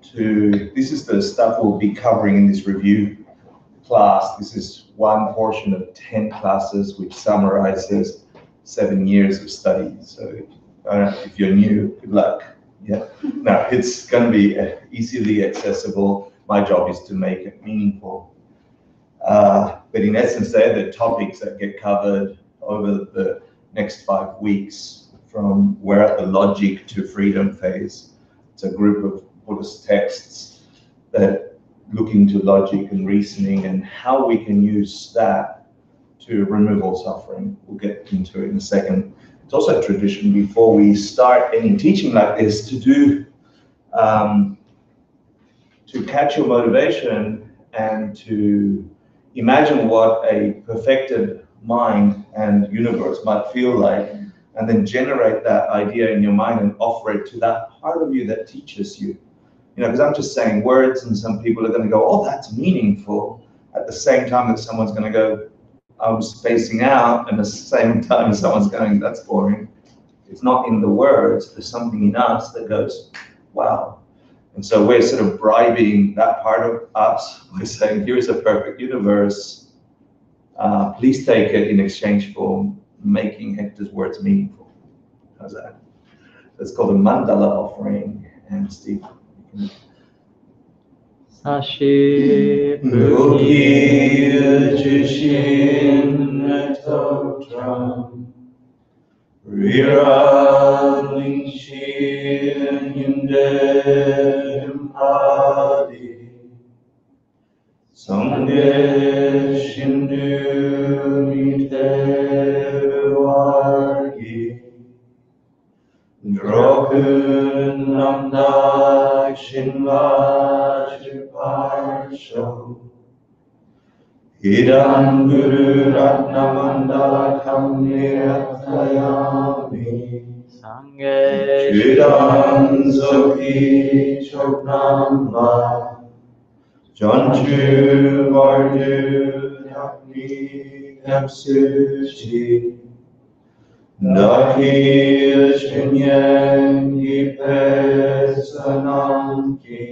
this is the stuff we'll be covering in this review class. This is one portion of 10 classes which summarizes 7 years of study. So if you're new, good luck. Yeah, no, it's going to be easily accessible. My job is to make it meaningful. But in essence, they're the topics that get covered over the next 5 weeks, from we're at the logic to freedom phase. It's a group of Buddhist texts that look into logic and reasoning and how we can use that to remove all suffering. We'll get into it in a second. It's also a tradition before we start any teaching like this to do, to catch your motivation and to imagine what a perfected mind and universe might feel like, and then generate that idea in your mind and offer it to that part of you that teaches you. You know, because I'm just saying words and some people are going to go, oh, that's meaningful, at the same time that someone's going to go, I'm spacing out, and at the same time someone's going, that's boring. It's not in the words, there's something in us that goes, wow. And so we're sort of bribing that part of us by saying, here's a perfect universe. Please take it in exchange for making Hector's words meaningful. How's that? That's called a mandala offering. And Steve, you can... Sashi Puki Jushin Etotram Riradling Shin Yundem Hadi Sangye Shindu Mitewargi Drokun Namdak Shinvaji Parsho Idam Guru Ratnamandala Kamniratayami Sangye Chidam Zoki Choknamla Janchu Vardu Yakni Kapsuchi Naki Shinyen Yipesananki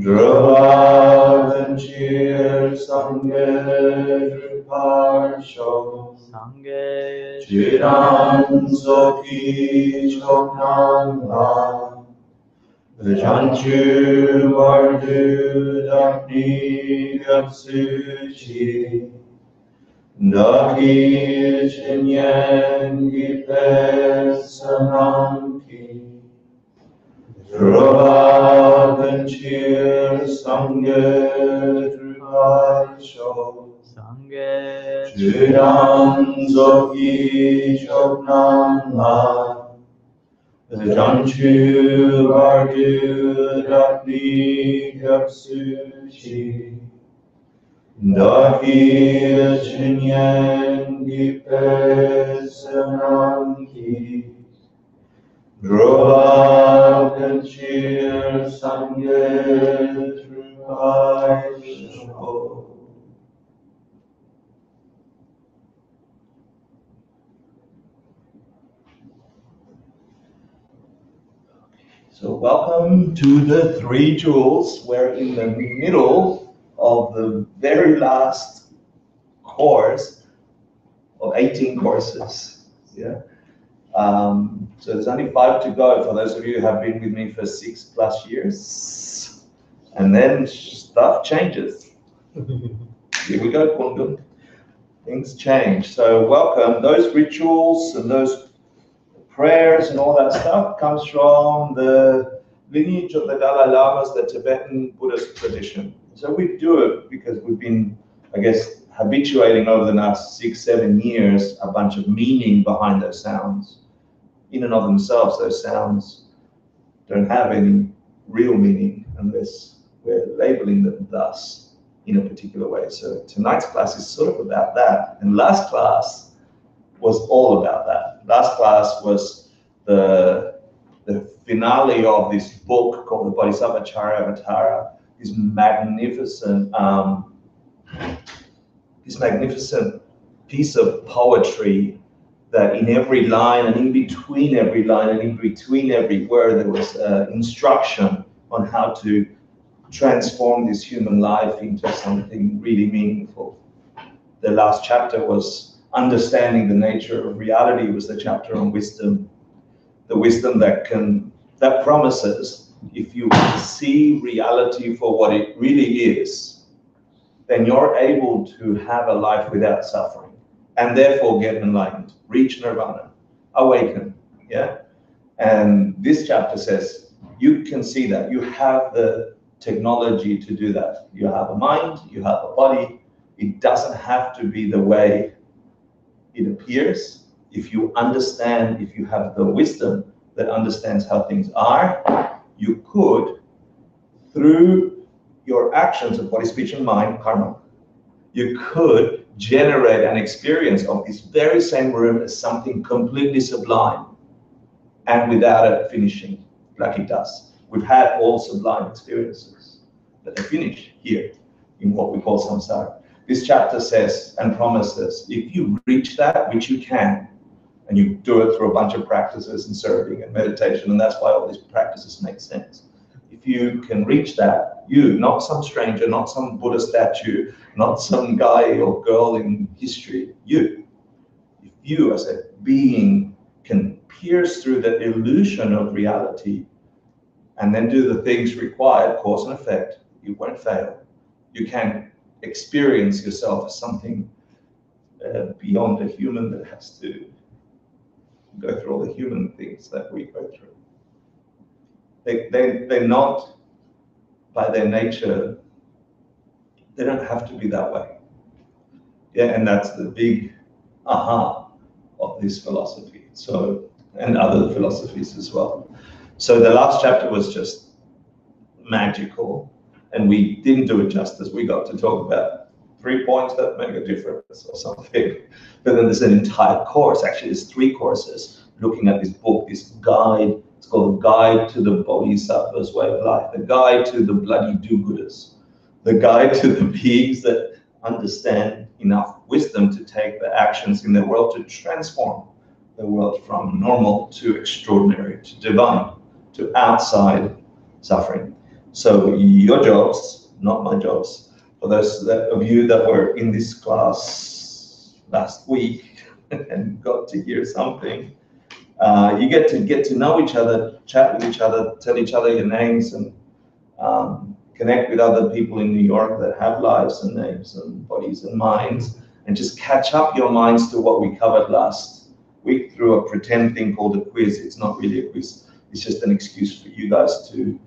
Dravaganchir Sangye Parsho Sangye Chiran Zoki Choknamla Janchu Vardu Dakni Kapsuchi Naki Chinyen Yipesananki Dravaganchir Sangye Druparsho Sangye Chiran Zoki Choknamla Janchu Vardu Dakni Kapsuchi Naki Chinyen Yipesananki Dravaganchir Sangye Druparsho. So welcome to the 3 jewels. We're in the middle of the very last course of 18 courses. Yeah. So there's only 5 to go for those of you who have been with me for 6+ years. And then stuff changes. Here we go, Kundum. Things change. So welcome. Those rituals and those prayers and all that stuff comes from the lineage of the Dalai Lamas, the Tibetan Buddhist tradition. So we do it because we've been, I guess, habituating over the last 6-7 years a bunch of meaning behind those sounds. In and of themselves, those sounds don't have any real meaning unless we're labeling them thus in a particular way. So tonight's class is sort of about that. And last class was all about that. Last class was the finale of this book called the Bodhisattva Charyavatara, this magnificent piece of poetry that in every line and in between every line and in between every word there was instruction on how to transform this human life into something really meaningful. The last chapter was understanding the nature of reality, was the chapter on wisdom. The wisdom that promises, if you see reality for what it really is, then you're able to have a life without suffering, and therefore get enlightened, reach nirvana, awaken. Yeah. And this chapter says you can see that you have the technology to do that. You have a mind, you have a body. It doesn't have to be the way it appears. If you understand, if you have the wisdom that understands how things are, you could, through your actions of body, speech, and mind, karma, you could generate an experience of this very same room as something completely sublime, and without it finishing like it does. We've had all sublime experiences, but they finish here in what we call samsara. This chapter says and promises, if you reach that, which you can, and you do it through a bunch of practices and serving and meditation, and that's why all these practices make sense. If you can reach that, you, not some stranger, not some Buddha statue, not some guy or girl in history, you, if you as a being can pierce through the illusion of reality and then do the things required, cause and effect, you won't fail. You can experience yourself as something beyond a human that has to go through all the human things that we go through. They're not, by their nature, they don't have to be that way. Yeah, and that's the big aha of this philosophy. So, and other philosophies as well. So the last chapter was just magical, and we didn't do it justice. We got to talk about 3 points that make a difference or something. But then there's an entire course, actually there's 3 courses, looking at this book, this guide. It's called The Guide to the Bodhisattva's Way of Life, The Guide to the Bloody Do-Gooders, The Guide to the beings that understand enough wisdom to take the actions in the world to transform the world from normal to extraordinary, to divine, to outside suffering. So your jobs, not my jobs, for those of you that were in this class last week and got to hear something, you get to know each other, chat with each other, tell each other your names, and connect with other people in New York that have lives and names and bodies and minds, and just catch up your minds to what we covered last week through a pretend thing called a quiz. It's not really a quiz. It's just an excuse for you guys to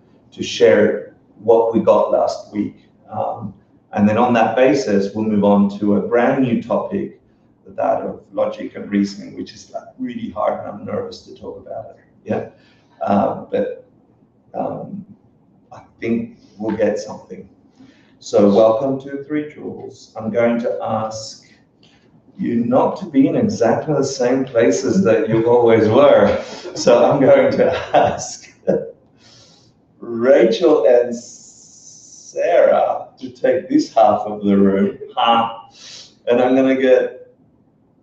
share what we got last week. And then on that basis, we'll move on to a brand new topic, that of logic and reasoning, which is like really hard, and I'm nervous to talk about it. Yeah, but I think we'll get something. So welcome to 3 Jewels. I'm going to ask you not to be in exactly the same places that you always were. So I'm going to ask Rachel and Sarah to take this half of the room, and I'm going to get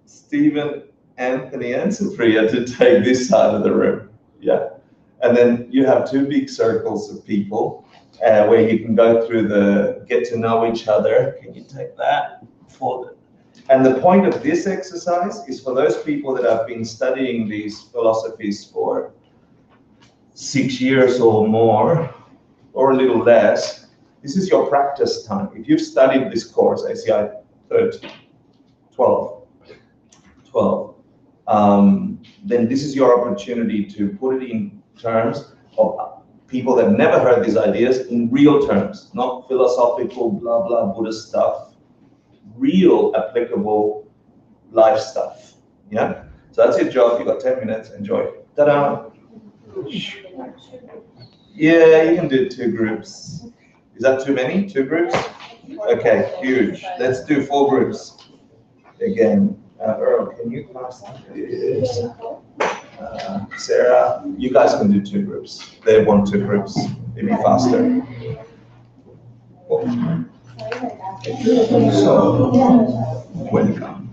Stephen, Anthony, and Sophia to take this side of the room. Yeah, and then you have 2 big circles of people where you can go through the get to know each other. Can you take that forward? And the point of this exercise is for those people that have been studying these philosophies for 6 years or more, or a little less. This is your practice time. If you've studied this course, ACI 13, 12, then this is your opportunity to put it in terms of people that never heard these ideas, in real terms, not philosophical, blah, blah, Buddhist stuff, real applicable life stuff. Yeah? So that's your job. You've got 10 minutes. Enjoy. Ta-da! Yeah, you can do 2 groups. Is that too many? 2 groups? Okay, huge. Let's do 4 groups. Again, Earl, can you pass this? Sarah, you guys can do 2 groups. They want 2 groups. Maybe faster. So, welcome.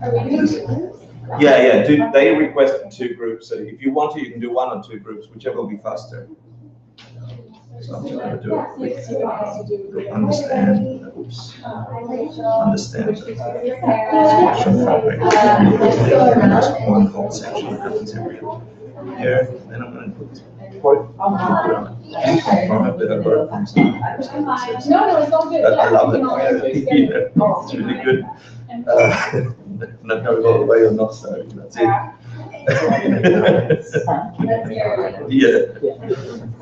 Yeah. They requested 2 groups. So if you want to, you can do 1 or 2 groups, whichever will be faster. So I'm just going to do a quick understand the structural fabric. Just one whole section happens every year. Then I'm going to put from a bit of work. I love it. It's really good. Not going all the way or not starting. That's it. Yeah.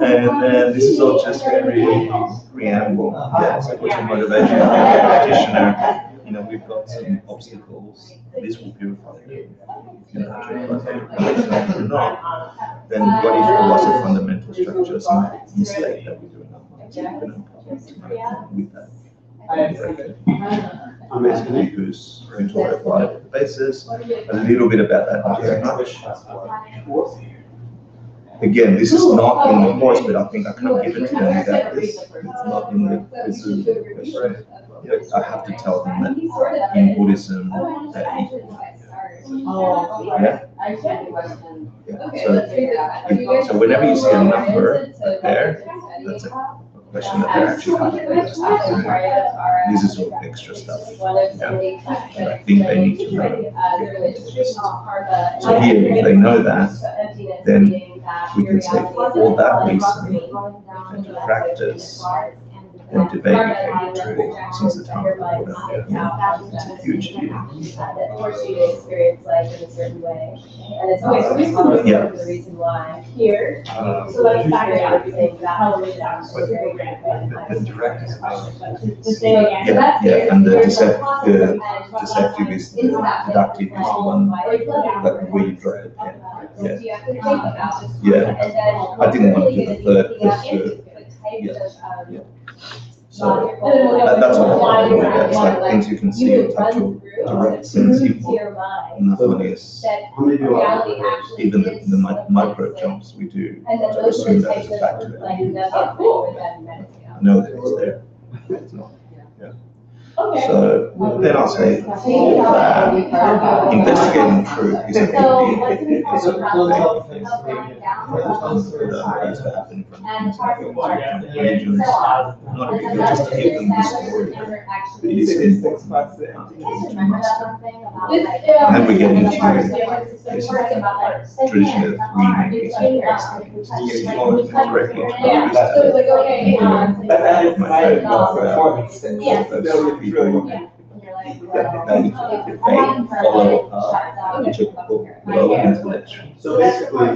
And then this is all just very preamble. Yeah, so what's your motivation as a practitioner? You know, we've got some obstacles. This will purify you. If you're not or not, then what if there was a fundamental structure, some mistake that we do in our minds? With that. I'm basically who's going to apply the basis, a little bit about that, not very much. Again, this is not in the course, but I think I can't give it to them without this. It's not in the question. I have to tell them that in Buddhism, so whenever you see a number there, that's a question that they're actually asking. This is all extra stuff. And I think they need to know. So here, if they know that, then we can say for that reason, and to practice, and to became true since the time of the Buddha. It's a huge deal. Force you to experience life in a certain way. And it's always the reason why. Here, so let's back it up everything about the direct is and the deceptive is the deductive is the one that where you drop the pen. Yeah. I didn't want to do the third. Yeah. So that's what it's like things you can see and touch or direct sensible. Nothing is even the micro jumps we do to assume that it's a fact of it. Know that it's there. It's not. Yeah. So then I'll say that investigating truth is a big deal. It's a big thing. That used to happen from religions, not a big deal, just to give them the story. It is important. And we get into this tradition of reading correctly. They follow a path which are low intellectual. So basically,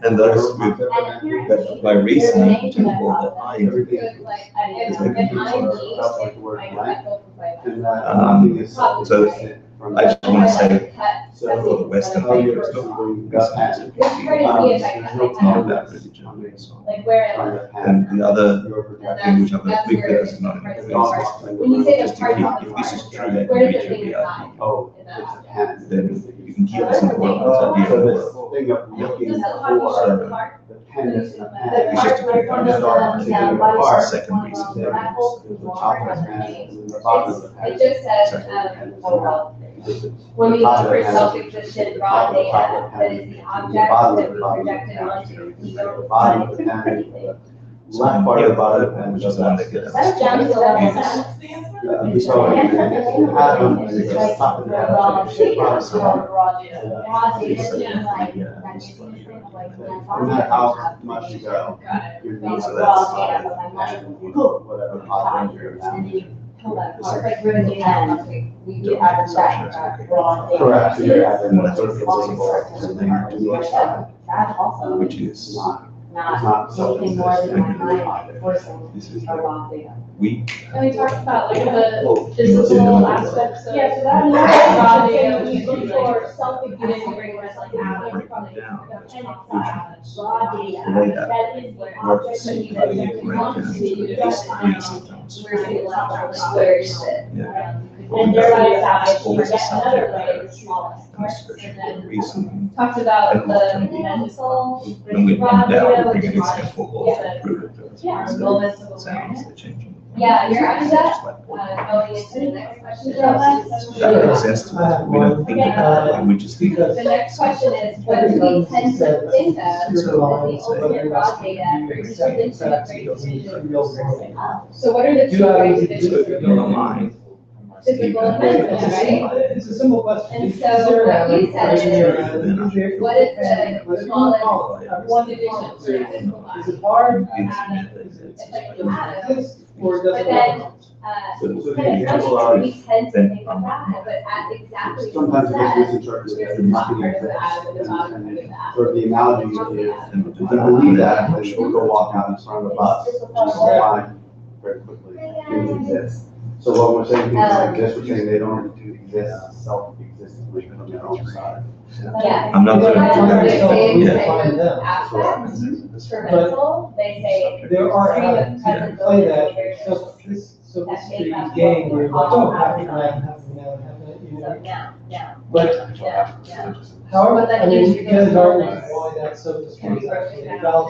and those with by reason, which are called the high intellectual. So I just want to say for the Western people, it's not about religion. And the other thing which I'm a big because it's not in the just to keep, if this is true, that can reach your reality. Then you can keep this in the world, this idea of the world. It's just to keep on the second reason. It just says, when we look for self-existent raw data, that is the object that we projected onto, we don't find anything. Left part of the bottom, Which is the one that gets. That's down to 11%. so Adam is just talking about Raw data. no matter how much you go, you're not So whatever positive you're Like really, we have that raw data. correct. You're having That's sort of That also Which is not anything more than my mind forcing this is a raw data. weak. And we talked about like the Oh, physical aspects of. Yeah, so that raw means data, when you look for self-existent bring us like break it down. raw data, that is the object that you Cutting it right down to the basic sometimes. where you allow the squares sit. Yeah. And their right side, you Always a get another subject way, matter. the smallest. And especially for reason. Talked about the mental. When we raw bring down, data, we bring an which is example of yeah. prove it. Yeah, So moments of sounds awareness. are changing. Yeah, you're on that, Just like what- going into the next question. That makes sense to us. We don't think about it, we just think. The next question is, what do we tend to think of as the ultimate raw data for humans to create decisions? So what are the two ways of Your mind. physical and mental, right? It's a simple question. And so what you said is, what is the smallest One addition to physical Is body. it hard? It's like an atom. Or But does then, it? it's funny, we tend to think of that, but at exactly what Sometimes you it said, is misinterpreted. there's It not must part be of the atom, it's not part of the exists. atom. Or the analogy is, if you believe that, then we'll go walk out in front of the bus, which is fine very quickly. Things exist. So when we're saying things like this, we're saying they don't exist, self-existently from their own side. Yeah. I'm not They going say to. Define them. aspects, for mental, they say There are stream of atoms that present play that, motivators. so this That make street up game what where we you're like, call oh, happy happy man, So, yeah. But Yeah. however, But that I mean, gives you you guys the are fullness. why that's so discreet. Is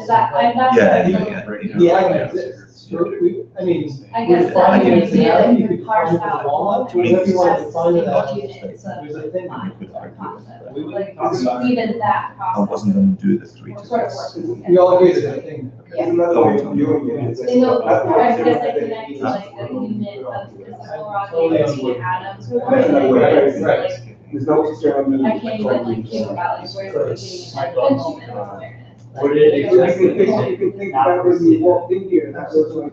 that, I'm not. The atom exists. I mean, I we guess define that it would as be an atom, you like could parse define it as a out wall, what whatever you want to makes define it us as. units of There's a thing. concept. Even that I process. wasn't going to do the three. Sort of works. We all agree there's a thing. Yeah. Another way of viewing it is. They know, that's why I I guess say I that connect they- to like a unit of physical raw Totally data on board. to atoms. Right, right. There's no experiment. I can't even like think about like where's the beginning of human awareness. What did it You exactly can think about when you walked in here, that was like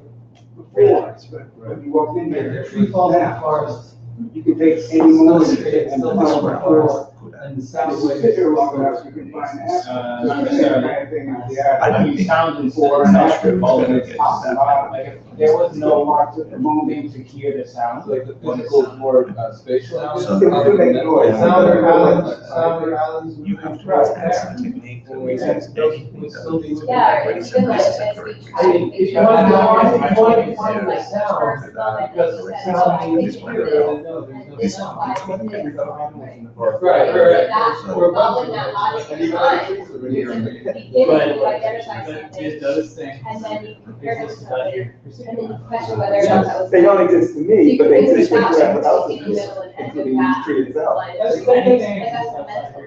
before, but when you walked in here. The tree falls in the forest, You can take any still moment straight, and still find falls in the the forest, Put and the And sound if you waves. sit there long enough, you can find answers. Not It's the same kind of thing as the I atom. don't think. sound is Before for and an after, after all it's of gonna it get pops that. out. Like if there was no marks at the moment to hear the sound, like the When it goes more spatial. So- You can make noise. Sound or islands. You have to access the technique that makes it anything Would that still be. Yeah, or But it's even like, implicit as for we it. try to If you figure want to go out. on, if you want to Like, find the first sound, moment that because you the said, sound I means can you're hear there, it. no, there's no And this sound. applies to this. Right. That, Or following that logic in mind, you can begin to identify but something, just those things. and then you compare it to Exist about something, your and then you question whether or not that was. They don't exist to So me, you but can they think exist of to that, whoever else taking the exists, middle and end including of the that. tree itself. Like, That's I good. guess the mental.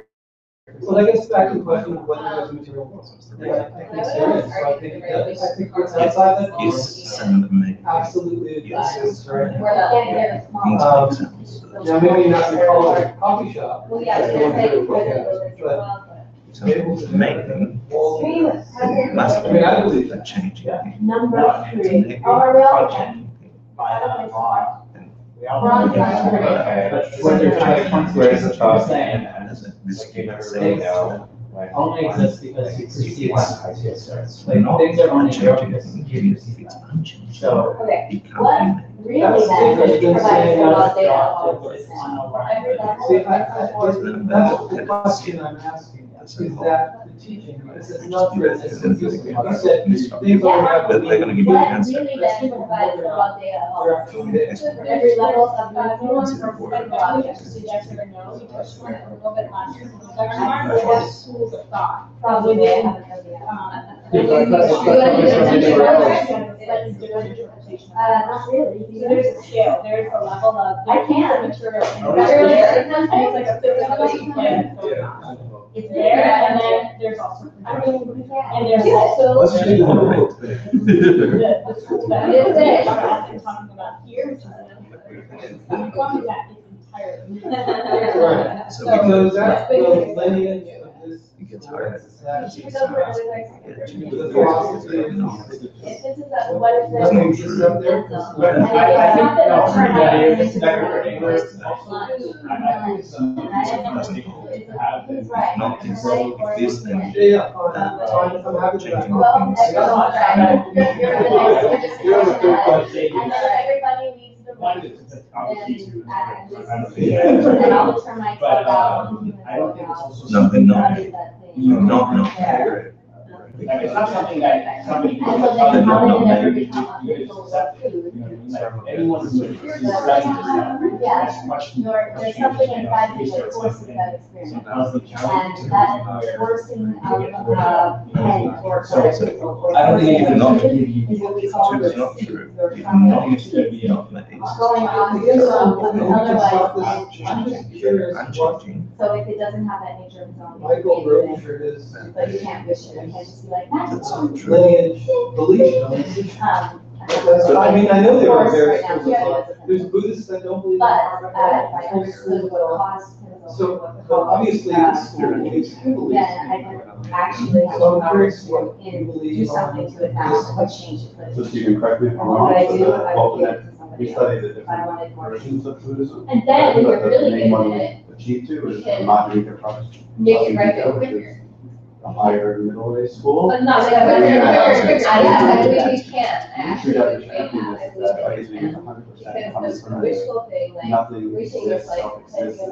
Well, I guess back to the question of whether there's material world. Yeah, I think there is, so I think, I think what's outside that Yes, is some of them make. absolutely Yes. exists, right? Where the, Things Um, make sense. Now, maybe not to call it a coffee shop. well, yeah, they're saying whether those are But- well, So maybe Stream of present must I mean, I be believe the that. changing thing. number To three. make Oh, it really? functioning thing. By that law. We all- Wrong. But when you're trying to point Where's the you're thought? saying As a- this Like you never thing really says, know. Like, only exists because you perceive One, it. I see it starts. Like not things are only real changing because thing, you perceive it's them. unchanging. So. Okay, It can't what be made. really That's then different than provides saying, the raw uh, data drop of it, it's this. on the line. Every level See, of that's the question I'm asking, is that the teaching, because it's not true, it's confusing. You said, things only have But they're gonna give you the What answer. really then provides the raw data They're of actually there. for every level of It's from important. Yes or no, you touched on it a little bit last year. Right. Or schools of thought. probably Within, haven't done the If I touch You wanna do something something anywhere else. That's different interpretation. not really. So there's a scale, there's a level of. I can. Material. Earlier, And it's like a physical thing going on. It's there, and then there's also. I mean, we can. And there's also. Let's change the world. The school that It is there. I'm talking about here, which is another. Quantum that is entirely. Right. So Because that's the lineage of this. You get tired. That- Because we're really like. The philosophy is. If this is a, what is the? Doesn't exist up there. But I think, no, that is better for English. He's right. Not this, if this, then. Yeah, I'm happy to back Well, off. everyone's right. You're the next, you're just. You're the third I question. know everybody needs the. One is just obviously And I just, Yeah. and I'll turn myself But, out. I don't think it's also. No, they're not. What is that thing? No, no. Yeah. Like, it's not something that somebody. And so then how did it ever become unethical food? Like, anyone who would study this, Yeah. question. There's something inside you that forces that experience. And that forcing of pen or I don't think it's not- is what we call It's this. not true. Your It's trauma not activity. not made. Going on to something otherwise, I'm changing. so if it doesn't have that nature of its own. Michael wrote for his But you can't wish it, I can't just be like, That's that's. not true. lineage belief. So, I mean, I know there are various schools of thought. There's Buddhists that don't believe in But, karma. I understood what caused. So, obviously, this school takes beliefs. Then I can actually have So the I'm power curious what to you do believe something on to adapt, what change it could. Just you can correct me if I'm And wrong, what I so do, the I would ultimate, give to we somebody else. studied the If I different wanted more. versions of Buddhism. And then when you're But really the main good one at it, we achieved to is you can the Madhyamika Prajna, make it right there which quicker. is a higher middle way school. But not, Yeah, I believe you can, The actually. true definition of happiness is that obviously you're 100% coming Because from the wishful thing, like, nothing wishing is exists, like, self-exists,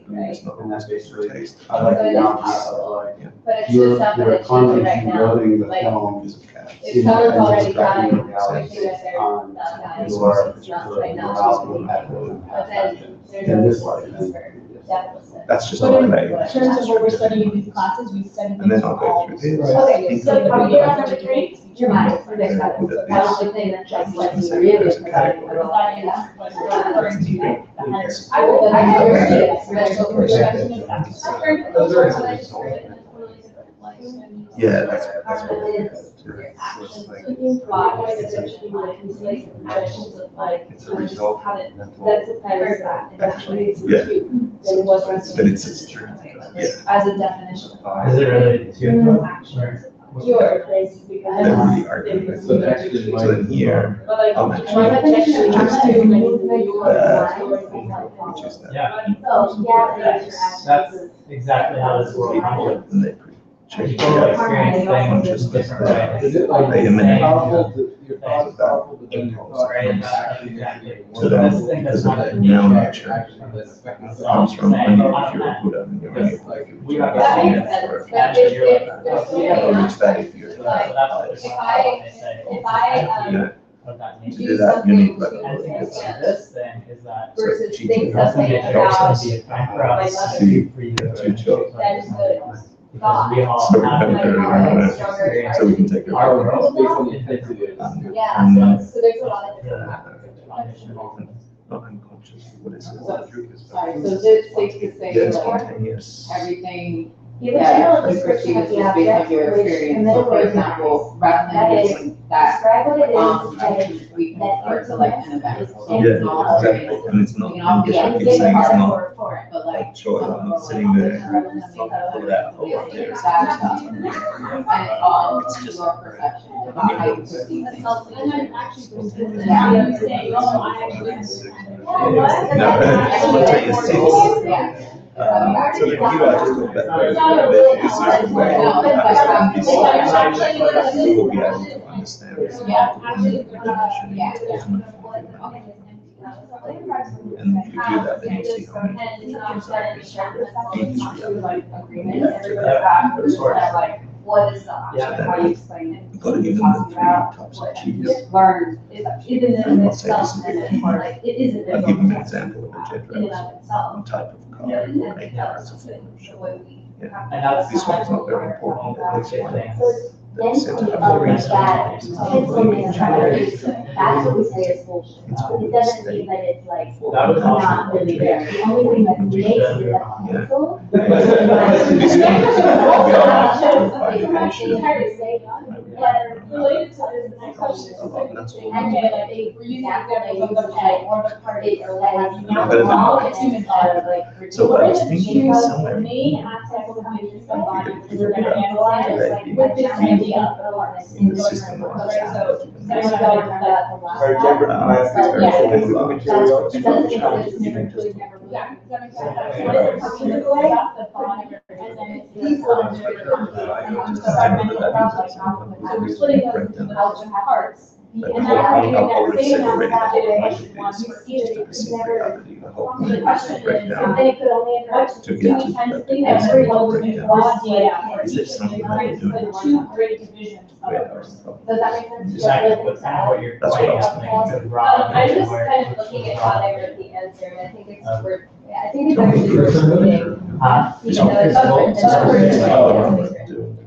right? and that's basically, Taste. I like the analogy of like, But it's you're, just not you're gonna change it right consciously now. loading the Like, film if someone's already tracking dying, reality wishing that they're on not dying, your it's not particular right now. morality and But then there's in always this life. a reason for deficit. That's just But not in made. terms of what we're studying in these classes, we study And then things I'll from all. go through this. Okay, so How we get on number three? Your mind, predict that. With That was this. the thing that just like Let's say really there's a provided category. for That is what we're referring to, right? The higher. I would, I Then would you're agree. special perception perception. of that. I've heard Those are what I just heard in a totally different life. Yeah, that's what Your it actions, is. body, perception, like, impressions of like, It's a result. how it, that's a heard that. And actually it's Yeah. cute. Then what's But it's, yeah. as a definition. Is it related to? Actions. Your place because. They're really arguing. So actually, So then here, But like, I'll my mention objection just to to Which which is that. Yeah, So, yeah. that's exactly how this world functions. And they change People it. experience things in different ways. They emanate. Powerful, your thoughts powerful, but then your thoughts. Right, that's exactly. So This then, thing because does of not. that now nature, Actually, that's affecting it comes from, I mean, if you're a Buddha, and you're Because, able like, to we have That to makes say sense, that. but if there's We have to something, reach that if you're. So that's what if I, if I, Yeah, of that to nature. do that, you need like. And this thing is that. versus So, think That's something something that's about, gonna be a time for us my to, for you to. to chill. that is good. Because we all So we're have gonna different go around experiences. So we can take Our our. world Based on the intensity of it. Yeah, so there's a lot of different The- Not unconscious, what is it? Sorry, so is it safe to Yeah, say it's like spontaneous. everything You that can is perceived is just based on your experience? So for example, rather That than is, using that, describe what it is, we can refer to like an event. and Yeah, not exactly, always- and it's not, We can all I be guess I like, keep saying it's not for it. But like. a choice, I'm not sitting there and for that, oh, there. That stuff. And all your perception about how you perceive things. And then actually, Yeah. saying, oh, I actually. No, actually, tell you six. Yeah. So the view I just talked about is the way No, that but, people will be able to understand this Yeah. definition, Yeah. ultimate form. And if you do that, then you see how many What is the Yeah. option, how do you explain it? You've got to give them the three types of cheese. Learn, even I'm in not saying itself, this is and the then, like, it isn't. I'll give them an example of a jet In and race, of itself. one type of car, And or eight cars of the way we. Yeah. And that's. This one's not very important, but this one. Then They said to have of the rest of that, it. pencilness, that's what we say is bullshit. It doesn't mean that it's like That was awesome. not really there. The only thing that makes it a pencil. Related to this, my question is. A lot, that's all. And Okay, like, they We're using examples of the pen or the party or what have you. No, better than All that. the human body, like. So what I was thinking is somewhere. The main aspect of the human body is Figure we're gonna out analyze today, like people with this in idea in the system. So, Right, someone got that the last. Alright, Deborah, Um, it's very Yeah. full of Material. That's because never really never. Yeah, does that make sense? Yeah. What is it coming this way? The bond, and then it's these ones are. I know that that means it's So we're splitting those into the parts, But And how that over-separated that the way, mind once is, you it's see just it, a it's perceived never, reality, the whole the question is, breakdown. if they could only interact To with get two to times that the breakdown. every level of Breakdown. raw data. Is it something that we're doing? The two great divisions of Yeah. a person. Does that make sense? Exactly, but kind of what you're. That's what I was thinking. I'm just kind of looking at how they wrote the answer, and I think it's worth, I think it's actually worth reading. It's You know, it's doing-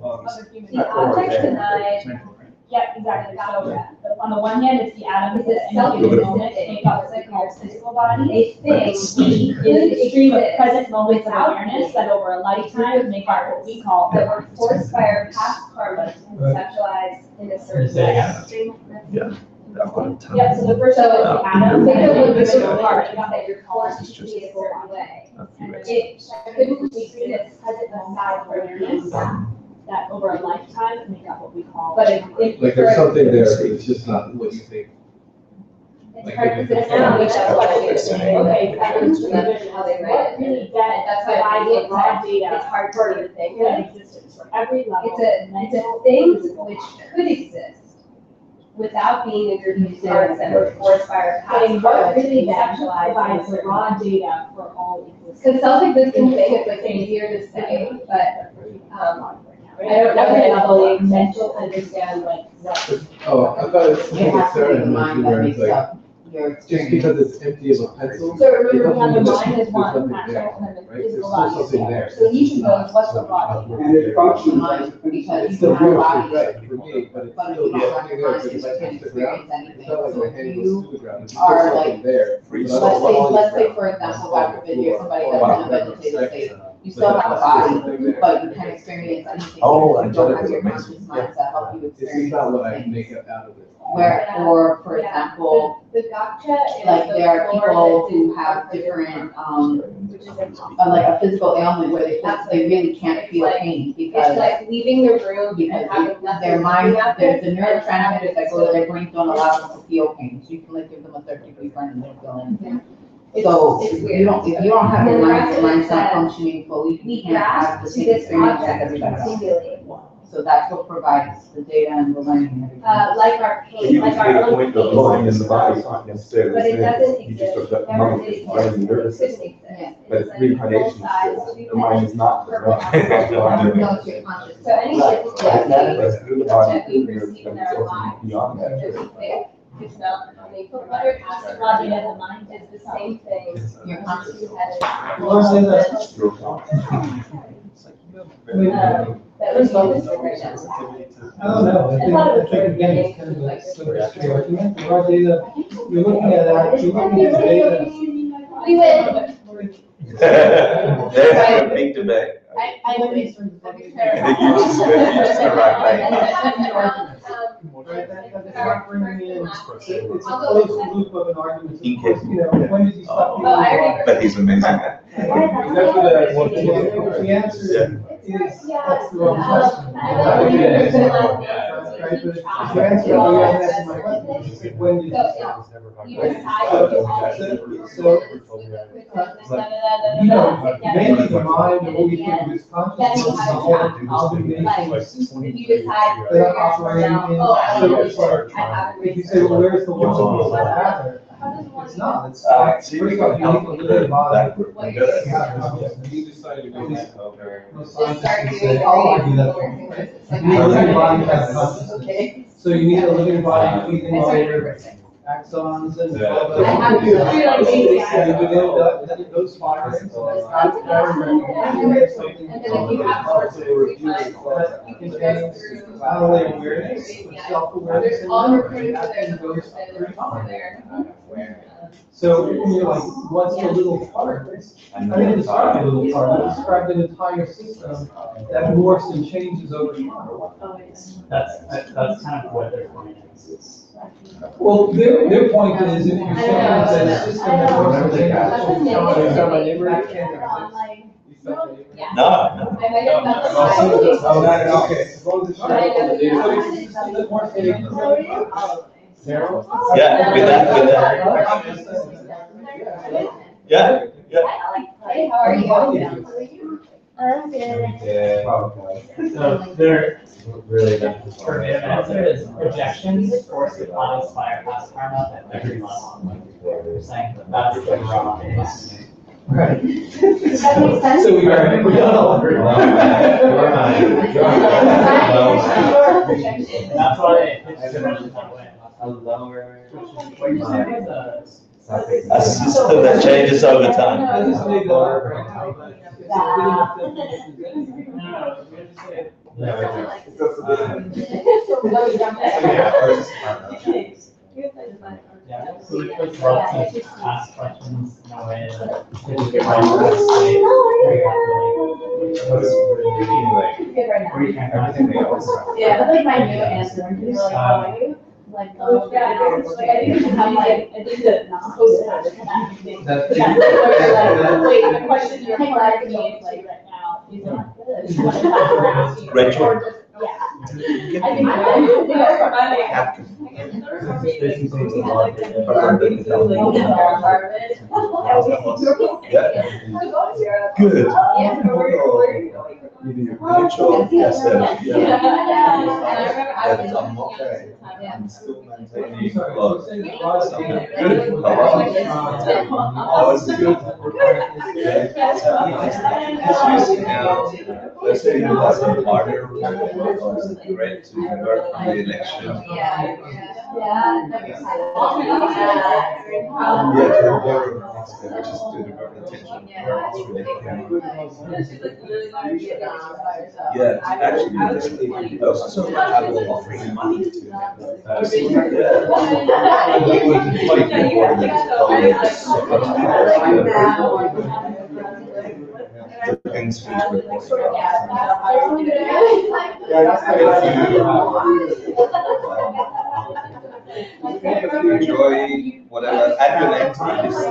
The object denied, Yeah, exactly. So on the one hand, it's the atoms Is it that in any given moment self-existent? make up what's called physical body. they think B is the stream of exist present moments of without awareness that over a lifetime make up what we call. that were forced by our past karma to conceptualize in a certain way. I've got a ton. Yeah, so the first So one is the atoms. think of what It's you're a part part that you're forced It's to just see a certain way. a few It couldn't be seen as present aside for awareness that over a lifetime make up what we call. but if. Like there's something there, but it's just not what you think. It's hard to sit down with that question. Okay, That's how they write What it. really that, That's provides why I the think raw it's data hard for you to think that of. existence for every level. It's a thing which could exist without being introduced parts that were forced by our past And what karma to really that conceptualize. provides the raw data for all existence. Because self-existing thing is like easier to say, but, I don't know that I fully mental understand like what. Oh, I thought it's It something has to be Sarah the had mind mentioned that where it's makes like, up your just experience. because it's empty as a pencil. So remember, it we have doesn't the mean mind there's as one, nothing natural, there, and then the right? There's physical still body. something there. So each of those, what's the raw data? And it functions Mind, as. because It's you still can have a real, body, right, for me, but it's but if still you don't have something your there, mind, because you if I can't touch the ground, experience anything. it's not like So my if hand you goes to the ground, it's are still like- something there. Free but solo. let's say, for example, God forbid, you're somebody that's in a vegetative state. You still have a body, but you can experience anything. Oh, You don't have your angelic conscious minds that help you It's just experience not what I those things. make up out of it. Where, or for example, The gotcha is. like the there are floor people that who didn't have cover your different, which is impossible. like a physical ailment where they really can't feel pain It's because like leaving the room because and having nothing. their mind, happening. the neurotransmitters that go to their brain don't allow them to feel pain. So you can like give them a 30-degree burn and they don't feel anything. So It's if weird. you don't have your And the mind, rest your of it mind's not says, functioning fully, We you can't have grasp the to same this experience as object everybody else. continually, So that's what provides the data and the learning and everything. like our pain, You like can our see the own point of pain. going in the body, it's not necessarily But it the doesn't same. You just exist, have got the never mind, did it's part of the nervous exist, system. it couldn't exist. But It's like reincarnation full-size, is still, the mind is not the purple mind. apple. No, it's your conscious. So anything But through the body, that we through the perceive in nervous our system, lives, beyond that that. we think it's not coming from our past body and the mind is the same thing. Your conscious. That was focusing right now. I don't know, I think again, it's kind of a sophisticated argument, the raw data, you're looking at that, you're looking at the data. We win. There's a big debate. I You just arrived It's a closed loop of an argument, In of course, you know, when did you stop? Oh, I already- But he's amazing. The answer is, that's the wrong question. Right, but the answer, the answer to my question is, when did you stop? You decide you always. So, you know, maybe the mind, or what we think of as consciousness, is a whole combination system If you decide. that are operating in circuits like, I haven't. if you say, well, where's the one that matter? It's not, it's, first off, you need to live in body. You decided to go back over. Most Just start scientists doing. say, I'll argue that point. You need a living body that has consciousness. So you need a living body breathing all your axons and. I have to do like ACI. You do those firings. And then if you have more surgery time, you can Contains through. not only awareness, but self-awareness. There's all recruiting for And their that goes person pretty over far. there. So when you're like, what's the little part? I didn't describe the little part, I described an entire system that morphs and changes over time. That's kind of what their point is. Well, their point is if you say it's a system that morphs and changes over time, that can't exist. Yeah. No, I might have done Oh, that. okay. Yeah, with that. Yeah, yeah. Hey, how are you? So there, for me, the answer is projections force do not inspire past karma at every level. You're saying that that's the wrong answer. Right. That makes sense. So we don't all agree. That's why it pitched it that way. A system that changes over time. I just made that up right now, but Yeah, so we would love to ask questions in a way that could get my state very happily. Yeah, that's like my new answer. When people are like, how are you? Like, oh, yeah, I'm like, I think that not supposed to happen. That's- Wait, the question you're like right now is not good. Rachel? Yeah. I think I Yeah. Good. Rachel, yes, But I'm okay. I'm still maintaining close. Good. That was good. Now, let's say you was a martyr, it was great to work on the election. Yeah. Yeah, to the border of Mexico, which is to divert attention. It's ridiculous. Yeah, actually, I also have been offering money to them. Depends who's recording. Enjoy whatever, add your name to the list.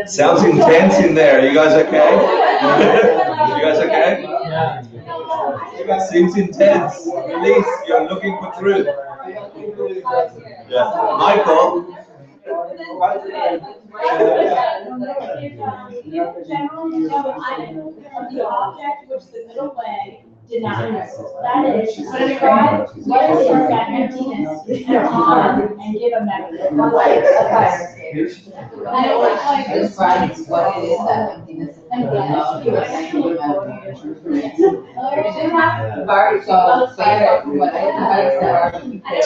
Sounds intense in there. You guys okay? You guys okay? Yeah. Seems intense. Release. You're looking for truth. Yeah. Michael. The object which the middle way denies. That is, describe what is in that emptiness and give a metaphor. I describe what it is that emptiness is. So, based on what I said, emptiness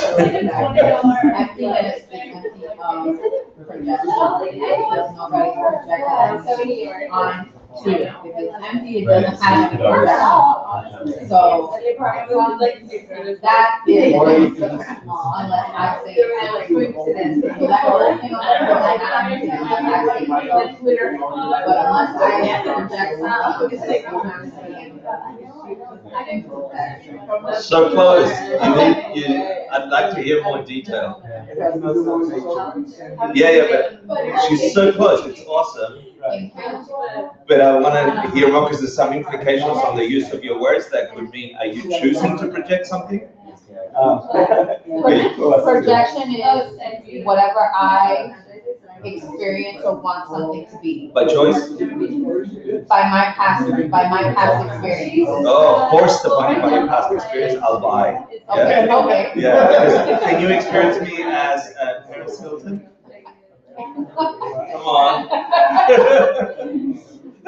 is empty of projection. There's nobody projected on to it. If it's empty, it doesn't have any projection. So, that is empty, unless I say it's coincidence. So that whole thing but unless I project something, it's not So close. I'd like to hear more detail. Yeah, but she's so close. It's awesome. But I want to hear more because there's some implications on the use of your words that could mean, are you choosing to project something? Projection is whatever I experience or want something to be. By choice? By my past experience. Oh, forced upon by your past experience, I'll buy. Okay, Yeah. okay. Yeah. Can you experience me as Paris Hilton? Come on.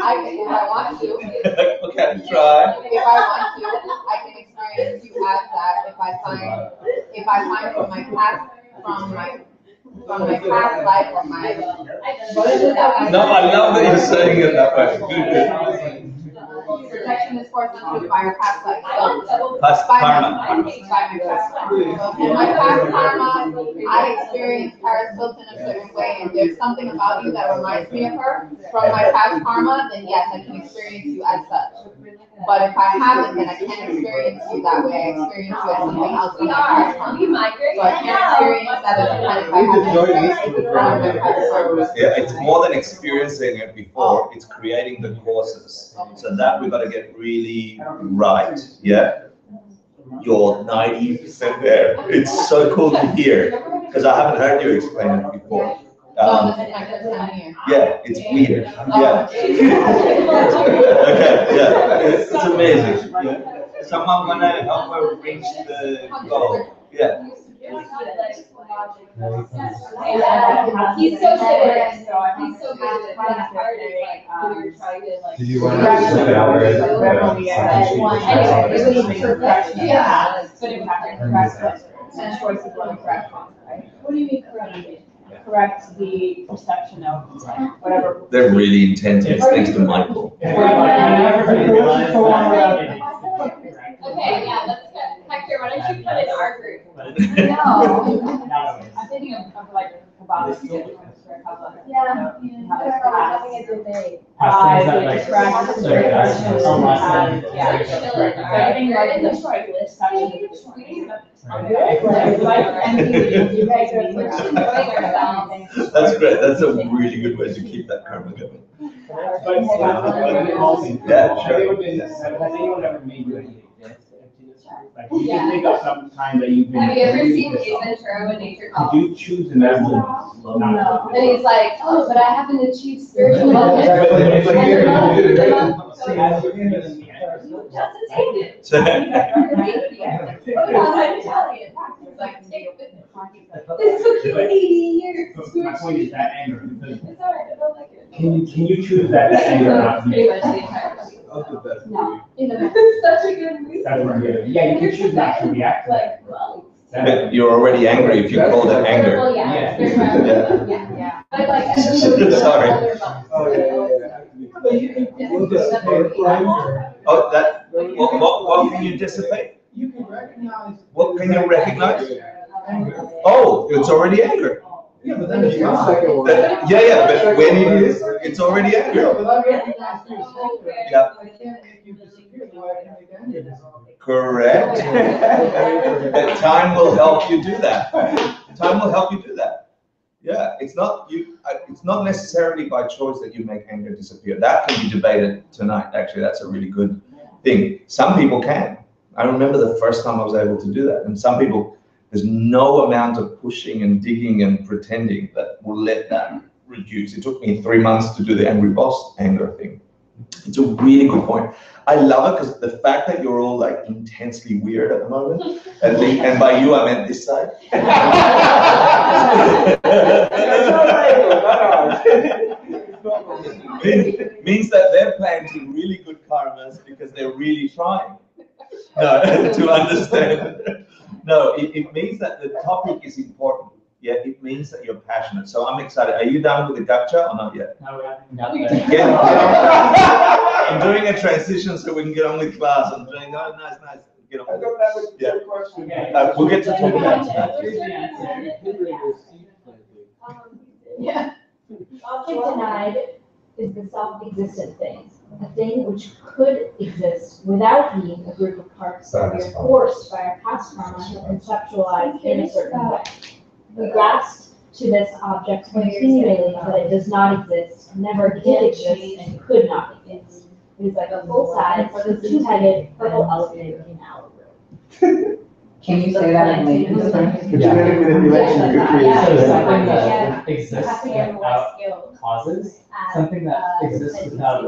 If I want to. Okay, try. If I want to, I can experience you as that. If I find from my past life or my. No, I love that you're saying it that way. Good. Projection is force inflicted by our past life. So, Past by karma. my past life. So in my past karma, I experienced Paris Hilton a certain way, and there's something about you that reminds me of her from my past karma, then yes, I can experience you as such. But if I haven't, then I can't experience you that way. I experience you as something else from my past karma. So I can't experience that as if I haven't. Yeah, it's more than experiencing it before, it's creating the courses. So that we've got to get really right, yeah? You're 90% there. It's so cool to hear, because I haven't heard you explain it before. No, this is my first time here. Yeah, it's weird, yeah. Okay, yeah, it's amazing. Yeah. Someone wanna help her reach the goal, yeah. He's so good at it. He's so good at it. That part is like, we're trying to like. Did you want to say that word? Yeah. But it would have to correct the choice of what correct, right? What do you mean correct? Correct the perception of whatever. They're really intense, thanks to Michael. Okay, yeah, that's good. Hector, why don't you put in our group? No. I'm thinking of like Kabbalah. Yeah. Having a debate. Past things that like, Correct. sorry, guys, a lesson. Everything like the short list. That's great, that's a really good way to keep that karma going. Yeah, sure. Has anyone ever made you any like, you can think of some time that you've been. Have you ever seen Ace Ventura when nature calls? Could you choose in that moment? No. And he's like, oh, but I happen to choose spiritual But wellness. it's like And you're- then I'll do them up. So So as it's you're in the- just a ticket. Put it on my Italian. It's like, take it with me. This took you 80 years. My point is that anger, because It's all right, I don't like it. can you choose that anger not to Pretty be? much the entire movie. No. It's such a good movie. That's what I'm getting. Yeah, you can choose not to react to Like, well. But you're already angry if you call it anger. Well, yeah. Yeah. Yeah. But like, I don't know. Sorry. Yeah. Oh, that, what can you dissipate? You can recognize. What can you recognize? Oh, it's already anger. Yeah, but then it's not. Yeah, but when it is, it's already Yeah, anger. but I recognize you as anger. Yeah. I can't make you disappear, so I can make anger disappear. Correct. And time will help you do that. Time will help you do that. Yeah, it's not necessarily by choice that you make anger disappear. That can be debated tonight. Actually, that's a really good thing. Some people can. I remember the first time I was able to do that. And some people, there's no amount of pushing and digging and pretending that will let that reduce. It took me 3 months to do the angry boss anger thing. It's a really good point. I love it because the fact that you're all like intensely weird at the moment, and by you I meant this side. means that they're planting really good karmas because they're really trying. No, to understand. No, it means that the topic is important. Yeah, it means that you're passionate. So I'm excited. Are you done with the capture or not yet? No, we haven't got there. Yeah. I'm doing a transition so we can get on with class. I'm doing, oh, nice. Get on with it. Yeah. We'll get to talk about Yeah. Object denied is the self-existent thing, a thing which could exist without being a group of parts that we are forced by our past karma to conceptualize in a certain way. We grasp to this object continually that it does not exist, never did exist, and could not exist. It is like a full-size, two-headed purple elephant in our room. Can you say that in layman's terms? Genetic manipulation could create. So Yeah. something that Yeah. exists You have to get more without skills. causes, something that exists without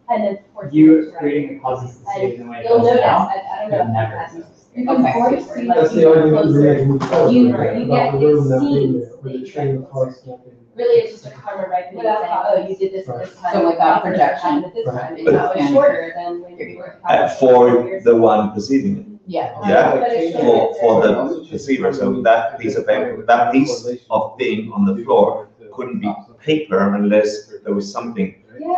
And then force you creating the causes to stay the way it You'll goes notice, now, I don't it know. never exists. You can force to That's be the argument closer. we You get room not it being seems there, with the that train of you thoughts not being really it's just a karma right without oh, you did this this time. So without projection. At this time, and But- now it's shorter than when you were. for the one perceiving it. Yeah. Yeah, But it's for the perceiver. So that piece of paper, that piece of thing on the floor couldn't be paper unless there was something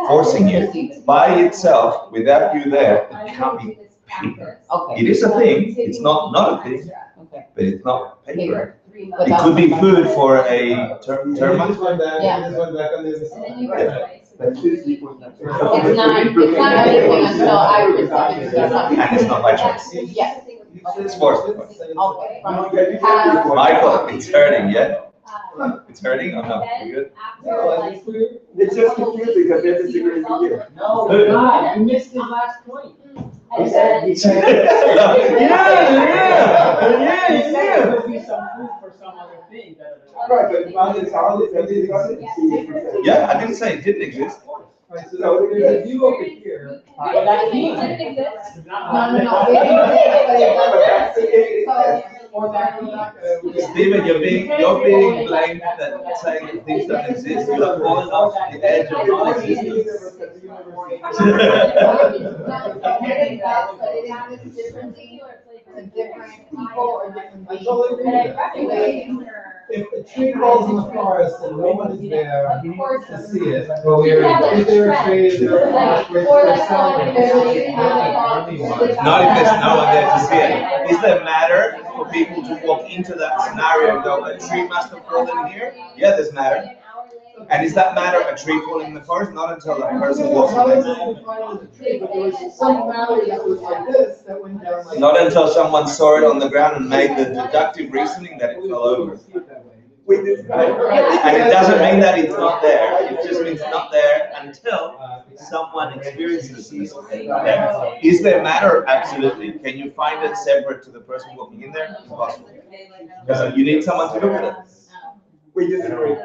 forcing you. By itself, without you there, it can't be paper. Okay. It is a thing, it's not a thing, Okay. but it's not paper. But It could be food for a termite. Yeah. This one back on the other side. But this equals that. It's not anything until I present it to somebody. And it's not by choice. Yes. It's forced. Okay. From past. Michael, it's hurting, yeah? It's hurting or not? You good? It's just confusing because they disagree with you. No, God, you missed his last point. And then, He said there would be some food for some other thing. Right, but now it's all, it's Yeah, I didn't say it didn't exist. Right, so there's a view over here. But that means. didn't exist. No. It didn't, so, Or that, Stephen, you're being blamed that saying that things don't exist. You are falling off the edge of non-existence. but it happens differently to different people or different I beings. totally agree with that. If a tree falls in the forest and no one is there to see it, well, is there a tree, is there a forest, we're celebrating. Not if there's no one there to see it. Is there matter for people to walk into that scenario and go, a tree must have fallen here? Yeah, there's matter. And is that matter a tree falling in the forest? Not until that person walks in. Not until someone saw it on the ground and made the deductive reasoning that it fell over. And it doesn't mean that it's not there. It just means not there until someone experiences this. Is there matter? Absolutely. Can you find it separate to the person walking in there? It's possible. Because you need someone to look at it. We disagree.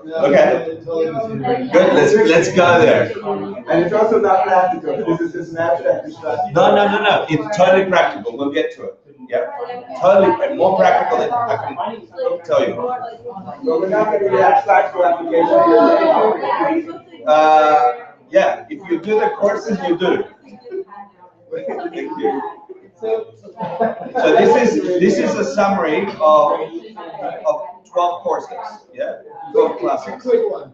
Okay. Good. Let's go there. And it's also not practical. This is just an abstract discussion. No. It's totally practical. We'll get to it. Yeah. Totally more practical than I can tell you. So we're not going to do the abstract application. Yeah. If you do the courses, you do. Thank you. So this is a summary of 12 courses. Yeah. 12 classes. Quick one.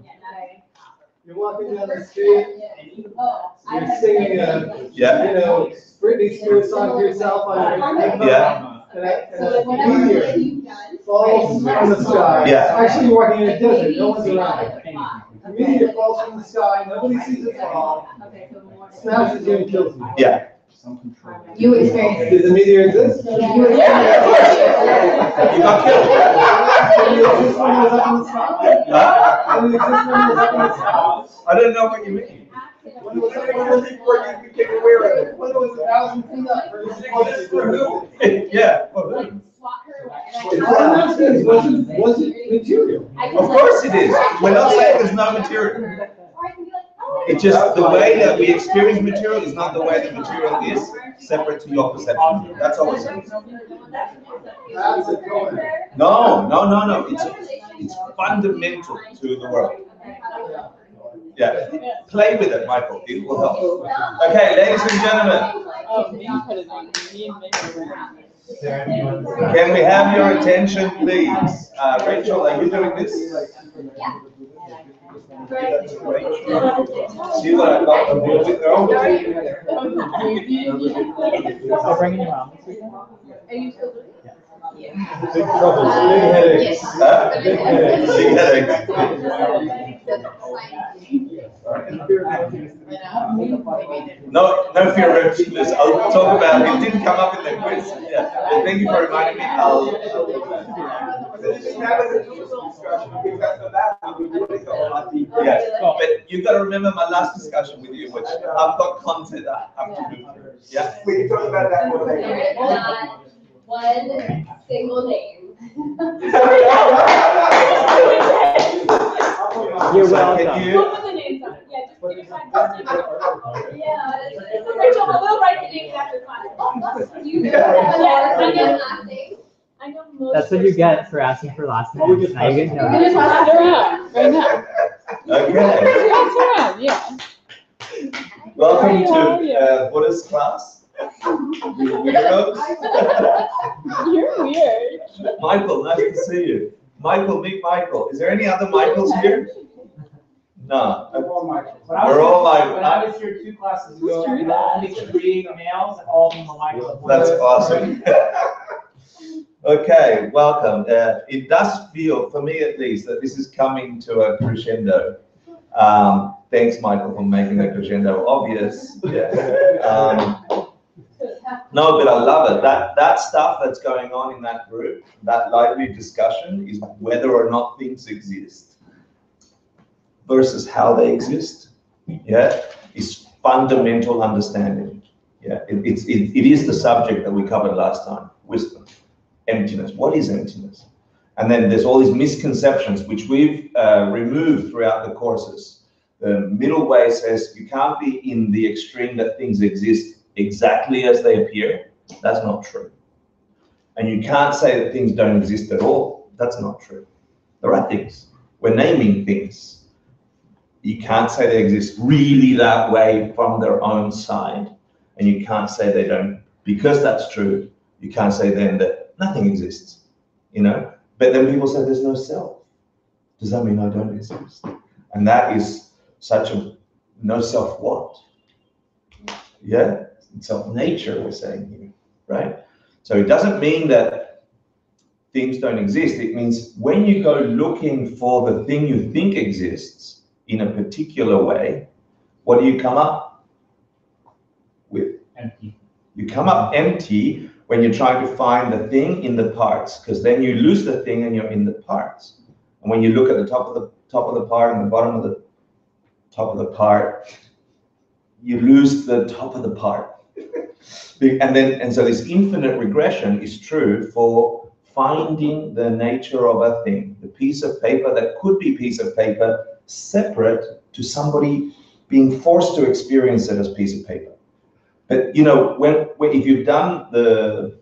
You're walking down the street, you're singing a, Britney Spears song to yourself on your Yeah. And a meteor falls from the sky. Yeah. Actually, you're walking in a desert, no one's around. A meteor falls from the sky, nobody sees it fall, smashes you and kills you. Yeah. You experience. Does the meteor exist? You got killed. Did it exist when it was up in the sky? Huh? Did it exist when it was up in the sky? I don't know what you mean. When it was before you became aware of it. When it was 1,000 feet up, or was it close to it? Yeah. Was it material? Of course it is. We're not saying there's no material. It's just the way that we experience material is not the way the material is separate to your perception. That's all we're saying. No. It's fundamental to the world. Yeah. Play with it, Michael. It will help. Okay, ladies and gentlemen. Can we have your attention, please? Rachel, are you doing this? Yeah. See what I got to deal with now? I'll bring in your mom. Are you still doing it? Big trouble, big headache. Huh? Big headache. No fear of reptiles. I'll talk about it. It didn't come up in the quiz. Yeah. And thank you for reminding me. Yeah. But you've got to remember my last discussion with you, which I've got content I have to do through. Yeah. We can talk about that more There later. is not one single name. You're So welcome. can you? Don't put the names on it. Yeah, just give me time. Yeah, Rachel, we'll write the names after class. You know last name. I know most. That's what you get for asking for last names. Now you get to know. We're gonna pass it around right now. Okay. Pass it around, yeah. Welcome to Buddhist class. You weirdos. You're weird. Michael, nice to see you. Michael, meet Michael. Is there any other Michaels here? No. We're all Michael. We're all Michael. When I was here 2 classes ago, we all picked 3 males, and all of them were Michael. That's awesome. Okay, welcome. It does feel, for me at least, that this is coming to a crescendo. Thanks, Michael, for making the crescendo obvious. Yeah. No, but I love it. That stuff that's going on in that group, that lively discussion, is whether or not things exist versus how they exist. Yeah, is fundamental understanding. Yeah, it is the subject that we covered last time. Wisdom, emptiness. What is emptiness? And then there's all these misconceptions which we've removed throughout the courses. The middle way says you can't be in the extreme that things exist exactly as they appear. That's not true. And you can't say that things don't exist at all. That's not true. There are things. We're naming things. You can't say they exist really that way from their own side. And you can't say they don't, because that's true. You can't say then that nothing exists, you know? But then people say there's no self. Does that mean I don't exist? And that is such a no self what? Yeah, self nature we're saying here, right? So it doesn't mean that things don't exist. It means when you go looking for the thing you think exists in a particular way, what do you come up with? Empty. You come up empty when you're trying to find the thing in the parts, because then you lose the thing and you're in the parts. And when you look at the top of the part and the bottom of the top of the part, you lose the top of the part. And so this infinite regression is true for finding the nature of a thing, the piece of paper that could be piece of paper separate to somebody being forced to experience it as piece of paper. But you know, if you've done the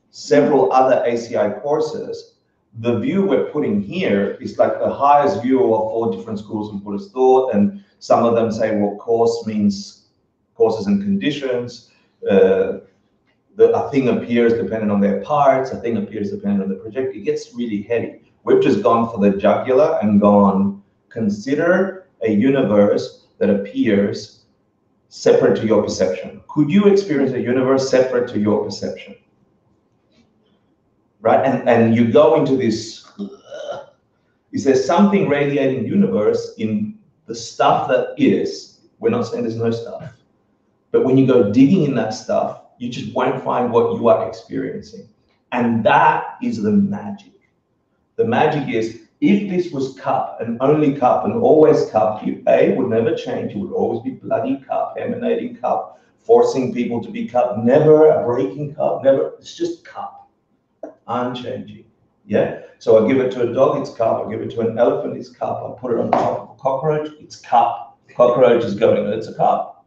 several other ACI courses, the view we're putting here is like the highest view of 4 different schools of Buddhist thought, and some of them say, well, course means causes and conditions. A thing appears depending on their parts, a thing appears depending on the project. It gets really heady. We've just gone for the jugular and gone, consider a universe that appears separate to your perception. Could you experience a universe separate to your perception? Right, and you go into this, is there something radiating universe in the stuff that is? We're not saying there's no stuff. But when you go digging in that stuff, you just won't find what you are experiencing. And that is the magic. The magic is, if this was cup and only cup and always cup, you would never change. It would always be bloody cup, emanating cup, forcing people to be cup, never a breaking cup, never, it's just cup, unchanging. Yeah? So I give it to a dog, it's cup. I give it to an elephant, it's cup. I put it on top of a cockroach, it's cup. Cockroach is going, it's a cup.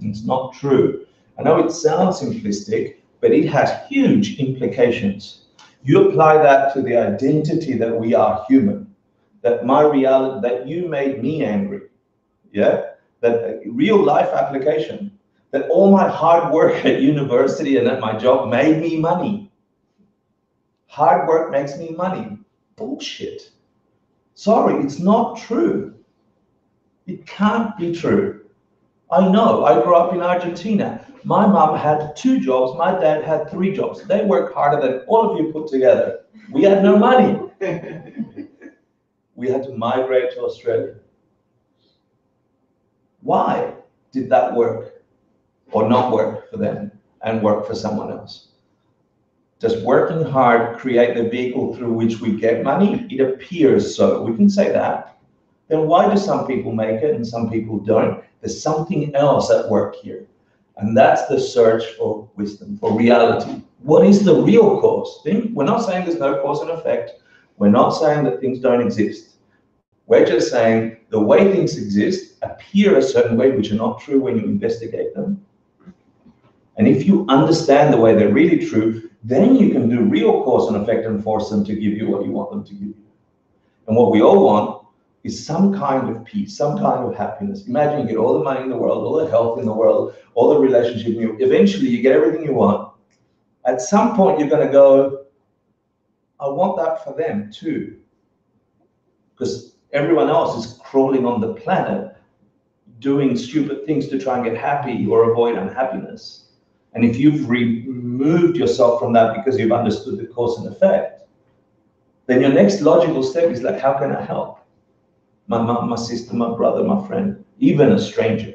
It's not true. I know it sounds simplistic, but it has huge implications. You apply that to the identity that we are human, that my reality, that you made me angry, yeah? That real life application, that all my hard work at university and at my job made me money. Hard work makes me money. Bullshit. Sorry, it's not true. It can't be true. I know, I grew up in Argentina. My mom had 2 jobs, my dad had 3 jobs. They worked harder than all of you put together. We had no money. We had to migrate to Australia. Why did that work or not work for them and work for someone else? Does working hard create the vehicle through which we get money? It appears so. We can say that. Then why do some people make it and some people don't? There's something else at work here. And that's the search for wisdom, for reality. What is the real cause? We're not saying there's no cause and effect. We're not saying that things don't exist. We're just saying the way things exist appear a certain way, which are not true when you investigate them. And if you understand the way they're really true, then you can do real cause and effect and force them to give you what you want them to give you. And what we all want is some kind of peace, some kind of happiness. Imagine you get all the money in the world, all the health in the world, all the relationship, eventually you get everything you want. At some point you're going to go, I want that for them too. Because everyone else is crawling on the planet, doing stupid things to try and get happy or avoid unhappiness. And if you've removed yourself from that because you've understood the cause and effect, then your next logical step is like, how can I help? My mom, my sister, my brother, my friend, even a stranger.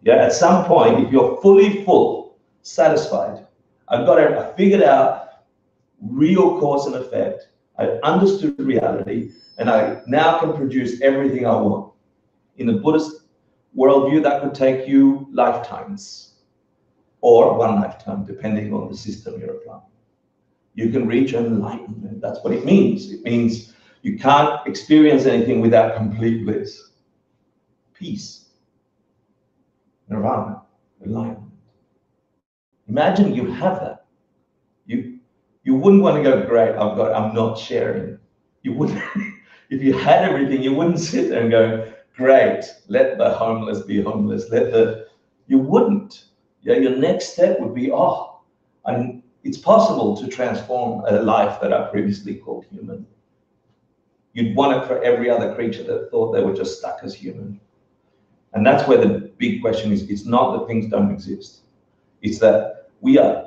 Yeah, at some point, if you're fully full, satisfied, I figured out real cause and effect, I understood reality, and I now can produce everything I want. In the Buddhist worldview, that could take you lifetimes, or one lifetime, depending on the system you're applying. You can reach enlightenment. That's what it means. It means you can't experience anything without complete bliss, peace, nirvana, enlightenment. Imagine you have that. You wouldn't want to go, great, I'm not sharing. You wouldn't, if you had everything, you wouldn't sit there and go, great, let the homeless be homeless. You wouldn't. Yeah, your next step would be, it's possible to transform a life that I previously called human. You'd want it for every other creature that thought they were just stuck as human. And that's where the big question is. It's not that things don't exist. It's that we are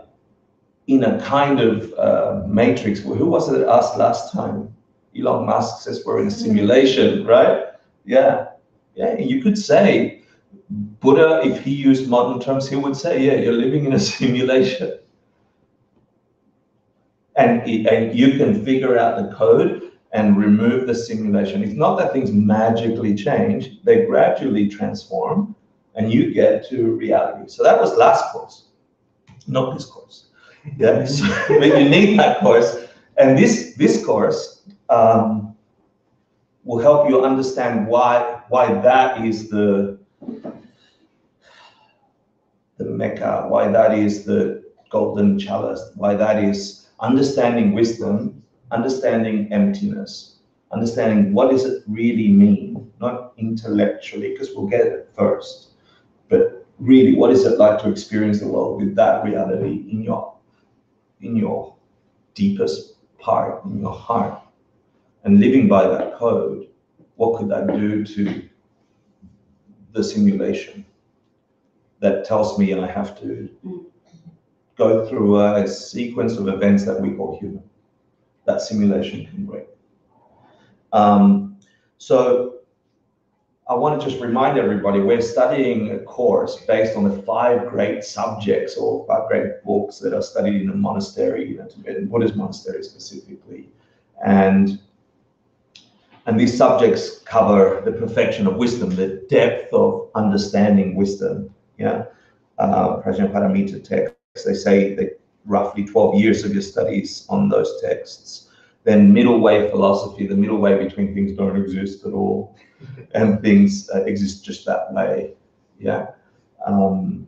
in a kind of matrix. Who was it that asked last time? Elon Musk says we're in a simulation, right? Yeah. You could say, Buddha, if he used modern terms, he would say, yeah, you're living in a simulation. And you can figure out the code and remove the simulation. It's not that things magically change, they gradually transform, and you get to reality. So that was last course, not this course. Yeah, so, but you need that course. And this course will help you understand why that is the Mecca, why that is the golden chalice, why that is understanding wisdom, understanding emptiness, understanding what does it really mean, not intellectually, because we'll get it first, but really what is it like to experience the world with that reality in your deepest part, in your heart, and living by that code. What could that do to the simulation that tells me I have to go through a sequence of events that we call human? That simulation can break. So I want to just remind everybody, we're studying a course based on the 5 great subjects or 5 great books that are studied in a monastery, Tibetan Buddhist monastery specifically. And these subjects cover the perfection of wisdom, the depth of understanding wisdom. Yeah, Prajnaparamita texts, they say that roughly 12 years of your studies on those texts. Then middle way philosophy, the middle way between things don't exist at all and things exist just that way. Yeah, and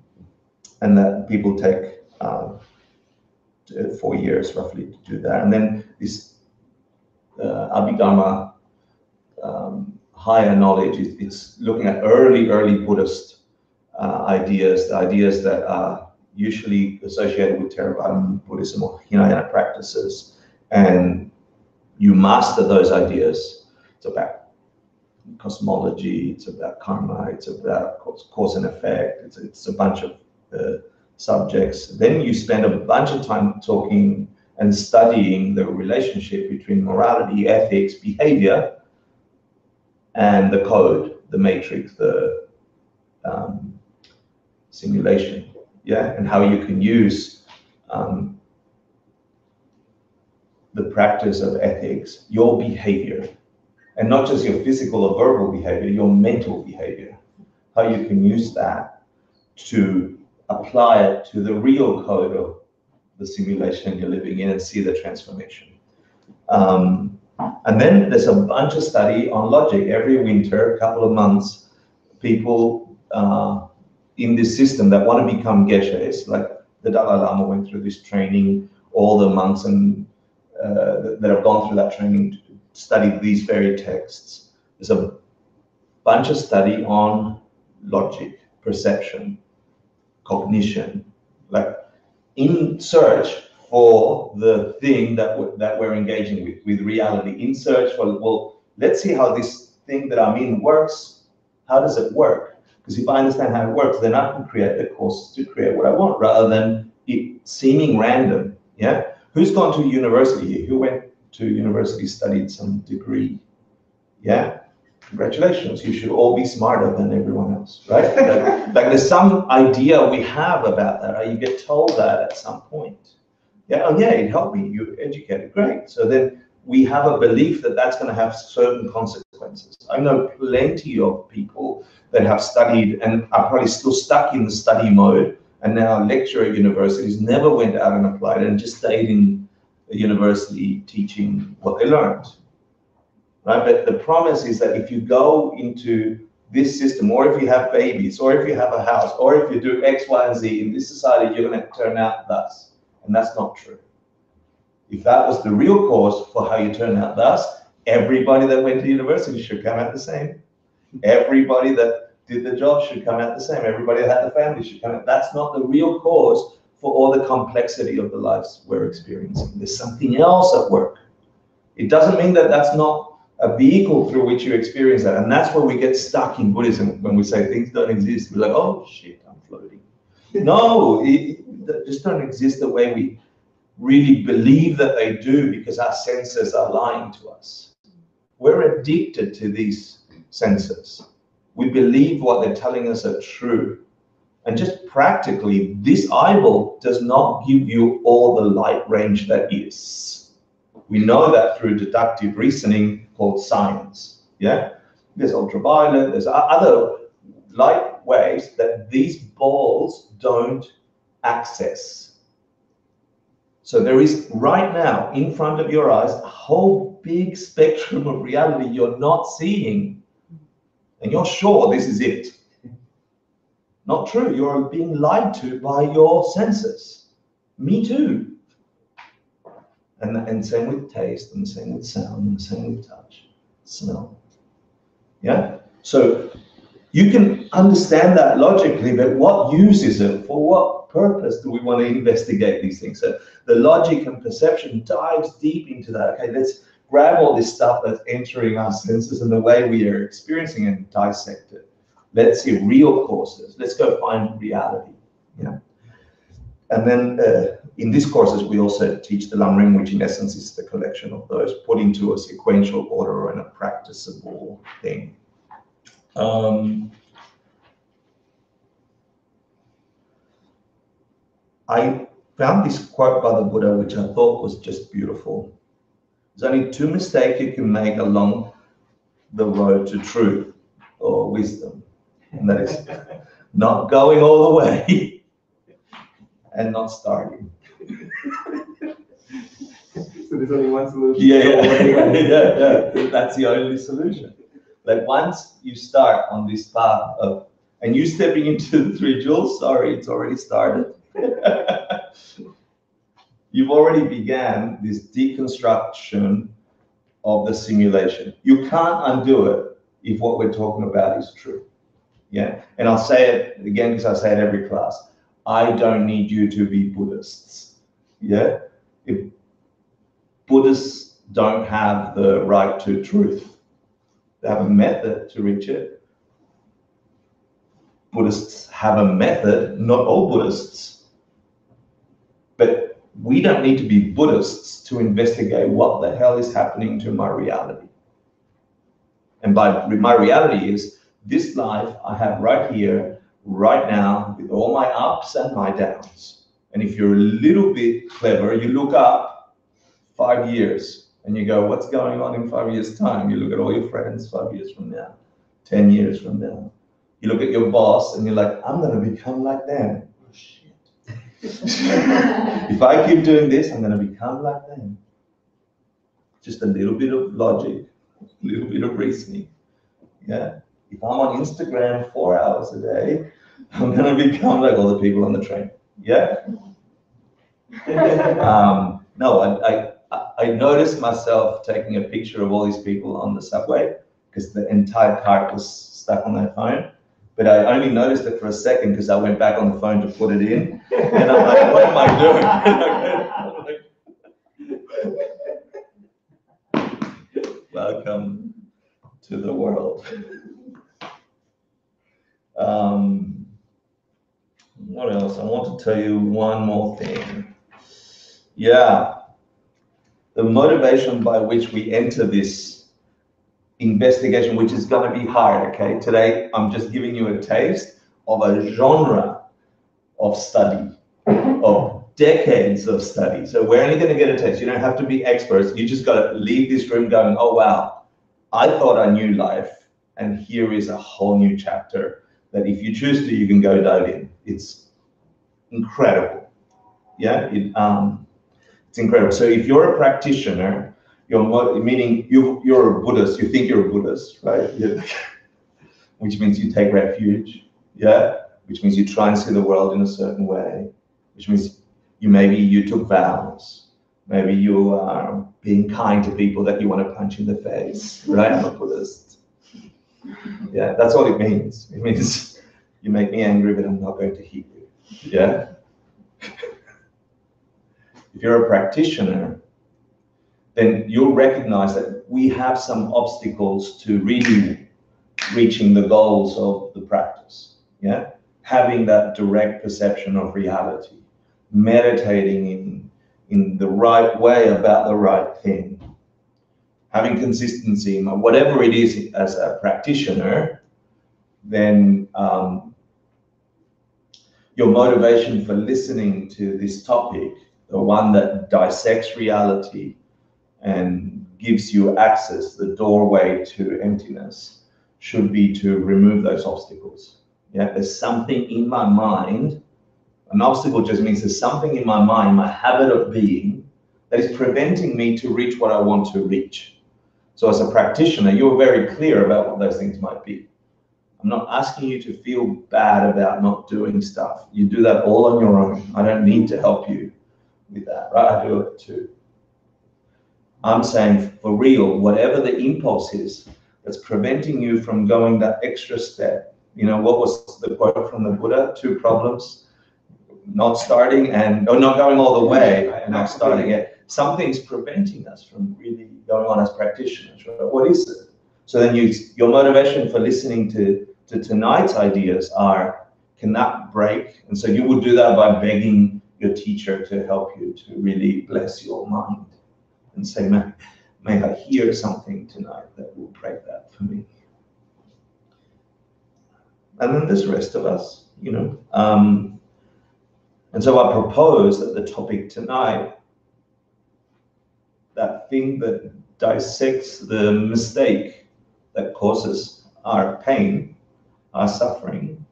that people take 4 years roughly to do that. And then this Abhidharma, higher knowledge, it's looking at early Buddhist ideas, the ideas that are usually associated with Theravada Buddhism or Hinayana practices, and you master those ideas. It's about cosmology, it's about karma, it's about cause and effect, it's a bunch of subjects. Then you spend a bunch of time talking and studying the relationship between morality, ethics, behavior, and the code, the matrix, the simulation, yeah, and how you can use the practice of ethics, your behavior, and not just your physical or verbal behavior, your mental behavior, how you can use that to apply it to the real code of the simulation you're living in and see the transformation. And then there's a bunch of study on logic. Every winter, a couple of months, people in this system that want to become geshes, like the Dalai Lama went through this training, all the monks and that have gone through that training study these very texts. There's a bunch of study on logic, perception, cognition, like in search for the thing that we're engaging with reality, in search for, well, let's see how this thing that I'm in works. How does it work? Because if I understand how it works, then I can create the courses to create what I want rather than it seeming random. Yeah? Who's gone to university here? Who went to university, studied some degree? Yeah? Congratulations, you should all be smarter than everyone else, right? Like there's some idea we have about that, right? You get told that at some point. Yeah, oh yeah, it helped me, you're educated, great. So then we have a belief that that's going to have certain consequences. I know plenty of people that have studied and are probably still stuck in the study mode and now lecture at universities, never went out and applied and just stayed in the university teaching what they learned. Right? But the promise is that if you go into this system, or if you have babies, or if you have a house, or if you do X, Y, and Z in this society, you're going to turn out thus. And that's not true. If that was the real cause for how you turn out thus, everybody that went to university should come out the same. Everybody that did the job should come out the same. Everybody that had the family should come out. That's not the real cause for all the complexity of the lives we're experiencing. There's something else at work. It doesn't mean that that's not a vehicle through which you experience that. And that's where we get stuck in Buddhism when we say things don't exist. We're like, oh shit, I'm floating. No, they just don't exist the way we really believe that they do because our senses are lying to us. We're addicted to these senses. We believe what they're telling us are true. And just practically, this eyeball does not give you all the light range that is. We know that through deductive reasoning called science. Yeah, there's ultraviolet, there's other light waves that these balls don't access. So there is right now in front of your eyes a whole big spectrum of reality you're not seeing, and you're sure this is it. Not true. You're being lied to by your senses. Me too. And same with taste, and same with sound, and same with touch, smell. Yeah? So you can understand that logically, but what use is it? For what purpose do we want to investigate these things? So the logic and perception dives deep into that. Okay, let's grab all this stuff that's entering our senses and the way we are experiencing it and dissect it. Let's see real causes. Let's go find reality. Yeah. And then in these courses, we also teach the Lam Ring, which in essence is the collection of those put into a sequential order and a practicable thing. I found this quote by the Buddha, which I thought was just beautiful. There's only two mistakes you can make along the road to truth or wisdom. And that is not going all the way and not starting. So there's only one solution. Yeah. That's the only solution. Like once you start on this path of, and you stepping into the 3 jewels, sorry, it's already started. You've already began this deconstruction of the simulation. You can't undo it if what we're talking about is true. Yeah, and I'll say it again because I say it every class. I don't need you to be Buddhists. Yeah, if Buddhists don't have the right to truth, they have a method to reach it. Buddhists have a method, not all Buddhists, but we don't need to be Buddhists to investigate what the hell is happening to my reality. And by my reality is this life I have right here, right now, with all my ups and my downs. And if you're a little bit clever, you look up 5 years and you go, what's going on in 5 years' time? You look at all your friends 5 years from now, 10 years from now. You look at your boss and you're like, I'm going to become like them. Oh, shit. If I keep doing this, I'm going to become like them. Just a little bit of logic, a little bit of reasoning. Yeah. If I'm on Instagram 4 hours a day, I'm going to become like all the people on the train. Yeah. No, I noticed myself taking a picture of all these people on the subway because the entire cart was stuck on their phone. But I only noticed it for a second because I went back on the phone to put it in. And I'm like, what am I doing? Welcome. to the world. What else? I want to tell you one more thing. Yeah, the motivation by which we enter this investigation, which is going to be hard, okay? Today, I'm just giving you a taste of a genre of study, of decades of study. So we're only going to get a taste. You don't have to be experts. You just got to leave this room going, oh, wow, I thought I knew life, and here is a whole new chapter that if you choose to, you can go dive in. It's incredible. Yeah, it's incredible. So if you're a practitioner, meaning you're a Buddhist, you think you're a Buddhist, right? Which means you take refuge, yeah? Which means you try and see the world in a certain way, which means maybe you took vows, maybe you are being kind to people that you want to punch in the face, right? I'm a Buddhist. Yeah, that's all it means. It means you make me angry, but I'm not going to hit you, yeah? If you're a practitioner, then you'll recognize that we have some obstacles to really reaching the goals of the practice, yeah? Having that direct perception of reality, meditating in the right way about the right thing, having consistency in whatever it is as a practitioner, then your motivation for listening to this topic, the one that dissects reality and gives you access, the doorway to emptiness, should be to remove those obstacles. Yeah, there's something in my mind. An obstacle just means there's something in my mind, my habit of being, that is preventing me to reach what I want to reach. So as a practitioner, you're very clear about what those things might be. I'm not asking you to feel bad about not doing stuff. You do that all on your own. I don't need to help you with that, right? I do it too. I'm saying for real, whatever the impulse is that's preventing you from going that extra step. You know, what was the quote from the Buddha? 2 problems, not starting or not going all the way and not starting it. Something's preventing us from really going on as practitioners, right? What is it? So then your motivation for listening to tonight's ideas are, can that break? And so you would do that by begging your teacher to help you to really bless your mind and say, may I hear something tonight that will break that for me. And then there's the rest of us, you know. And so I propose that the topic tonight, that thing that dissects the mistake that causes our pain, our suffering,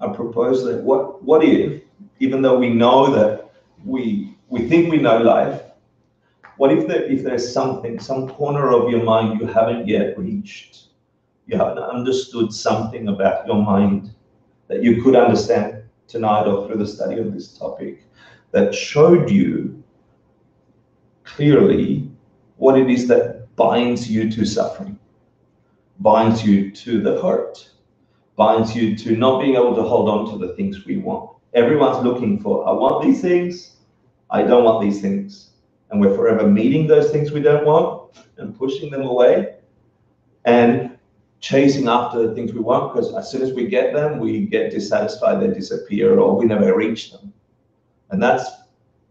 I propose that what if, even though we know that we think we know life, what if there's something, some corner of your mind you haven't yet reached? You haven't understood something about your mind that you could understand tonight or through the study of this topic that showed you clearly what it is that binds you to suffering, binds you to the hurt, binds you to not being able to hold on to the things we want. Everyone's looking for, I want these things, I don't want these things. And we're forever meeting those things we don't want and pushing them away and chasing after the things we want, because as soon as we get them, we get dissatisfied, they disappear, or we never reach them. And that's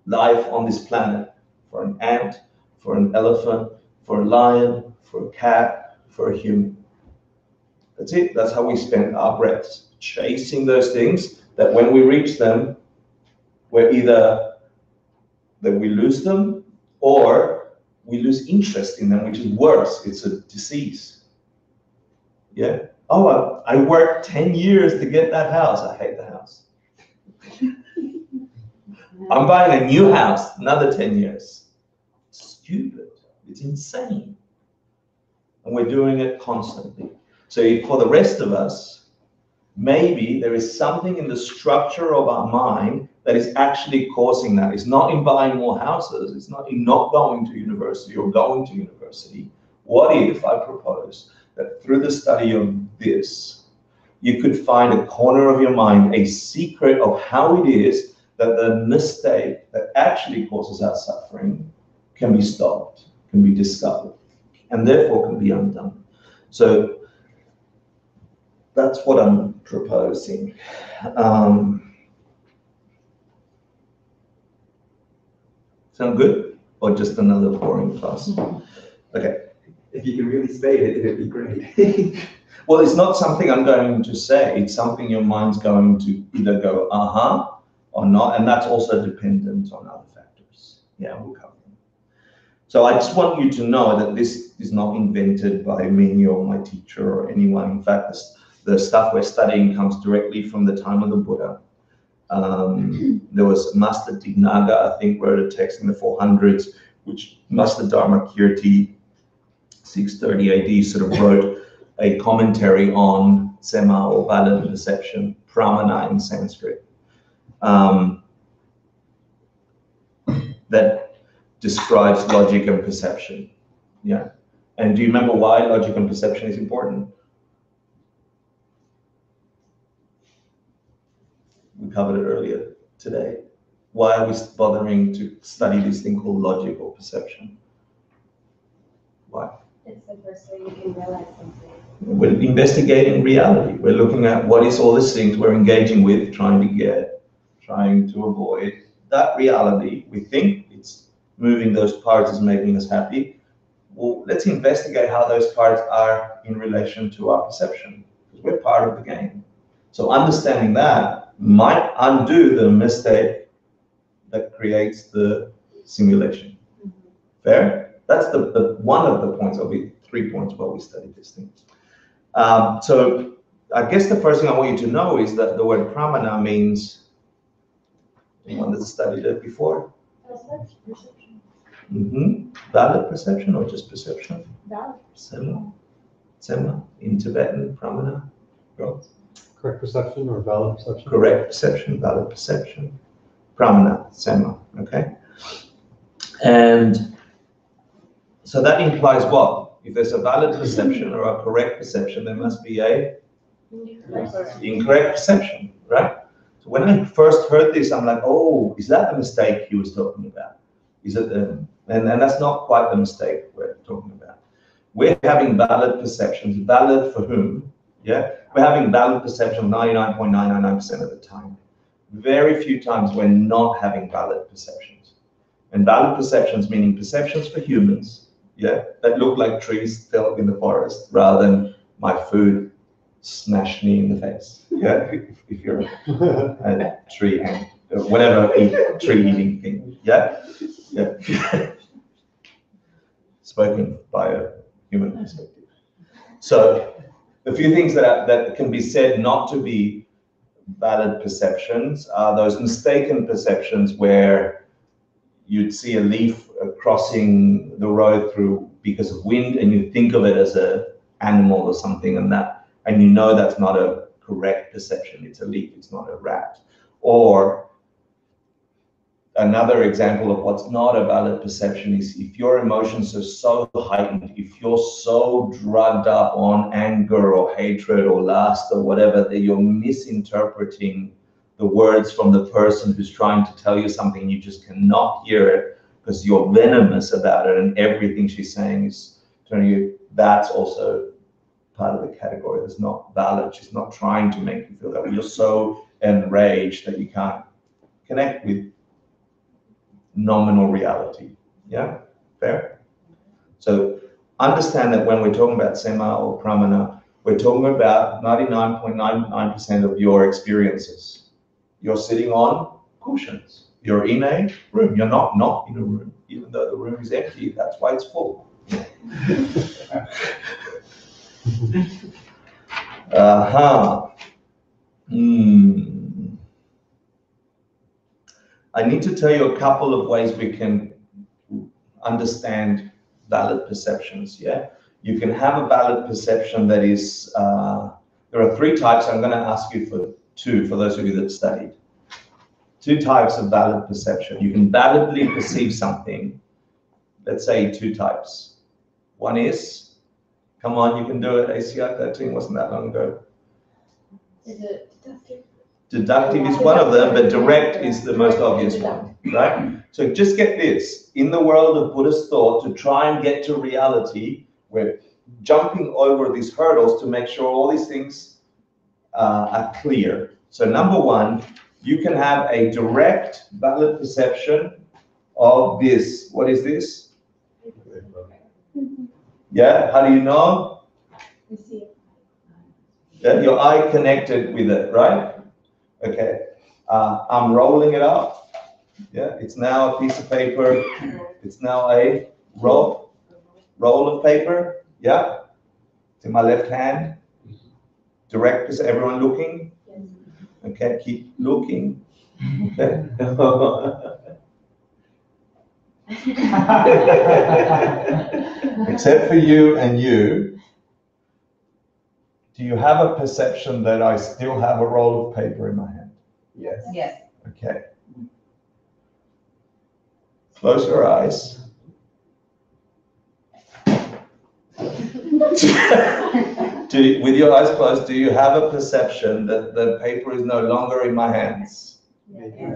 life on this planet for an ant, for an elephant, for a lion, for a cat, for a human. That's it. That's how we spend our breaths, chasing those things that when we reach them, we're either that we lose them or we lose interest in them, which is worse. It's a disease. Yeah. Oh, I worked 10 years to get that house. I hate the house. I'm buying a new house, another 10 years. Stupid. It's insane. And we're doing it constantly. So for the rest of us, maybe there is something in the structure of our mind that is actually causing that. It's not in buying more houses. It's not in not going to university or going to university. What if I propose that through the study of this, you could find a corner of your mind, a secret of how it is that the mistake that actually causes our suffering can be stopped, can be discovered. and therefore can be undone. So that's what I'm proposing. Sound good? Or just another boring class? Okay. If you can really state it, it'd be great. Well, it's not something I'm going to say. It's something your mind's going to either go, uh-huh, or not. And that's also dependent on other factors. Yeah, we'll cover them. So I just want you to know that this is not invented by me or my teacher or anyone. In fact, the stuff we're studying comes directly from the time of the Buddha. There was Master Dignaga, I think, wrote a text in the 400s, which Master Dharmakirti, 630 AD, sort of wrote a commentary on Sema, or valid perception, pramana in Sanskrit, that describes logic and perception. Yeah. And do you remember why logic and perception is important? We covered it earlier today. Why are we bothering to study this thing called logic or perception? Why? It's the first way you can realize something. We're investigating reality. We're looking at what is all these things we're engaging with, trying to get, trying to avoid. That reality, we think it's moving those parts is making us happy. Well, let's investigate how those parts are in relation to our perception, because we're part of the game. So understanding that might undo the mistake that creates the simulation. Fair? That's the one of the points. There'll be 3 points while we study this thing. So I guess the first thing I want you to know is that the word pramana means, anyone that's studied it before? Perception. Valid perception or just perception? Valid. Sema in Tibetan, pramana. Go. Correct perception or valid perception? Correct perception, valid perception. Pramana, sema, okay? And so that implies what? If there's a valid perception or a correct perception, there must be a incorrect perception, right? So when I first heard this, I'm like, oh, is that the mistake he was talking about? Is it the, and that's not quite the mistake we're talking about. We're having valid perceptions, valid for whom? Yeah, we're having valid perception 99.999% of the time. Very few times we're not having valid perceptions. And valid perceptions meaning perceptions for humans, yeah, that look like trees felled in the forest rather than my food smashed me in the face. Yeah, if you're a tree and whatever tree eating thing. Yeah, yeah. Spoken by a human perspective. So a few things that can be said not to be valid perceptions are those mistaken perceptions where you'd see a leaf crossing the road through because of wind and you think of it as an animal or something, and you know that's not a correct perception. It's a leaf, it's not a rat. Or another example of what's not a valid perception is if your emotions are so heightened, if you're so drugged up on anger or hatred or lust or whatever, that you're misinterpreting the words from the person who's trying to tell you something, you just cannot hear it because you're venomous about it and everything she's saying is telling you, that's also part of the category that's not valid. She's not trying to make you feel that way. You're so enraged that you can't connect with nominal reality. Yeah, fair? So understand that when we're talking about sema or pramana, we're talking about 99.99% of your experiences. You're sitting on cushions. You're in a room. You're not in a room, even though the room is empty. That's why it's full. I need to tell you a couple of ways we can understand valid perceptions, yeah? You can have a valid perception that is, there are 3 types. I'm going to ask you for 2, for those of you that studied. 2 types of valid perception. You can validly perceive something. Let's say 2 types. One is, come on, you can do it, ACI 13 wasn't that long ago. Is it deductive? Deductive is one of them, but direct is the most obvious one, right? So just get this, in the world of Buddhist thought, to try and get to reality, We're jumping over these hurdles to make sure all these things are clear. So number one, you can have a direct, valid perception of this. What is this? Yeah, how do you know? Yeah, your eye connected with it, right? Okay, I'm rolling it up. Yeah, it's now a piece of paper. It's now a roll of paper. Yeah, it's in my left hand. Direct, is everyone looking? Okay, keep looking. Okay. Except for you and you, do you have a perception that I still have a roll of paper in my hand? Yes. Yes. Okay. Close your eyes. With your eyes closed, do you have a perception that the paper is no longer in my hands?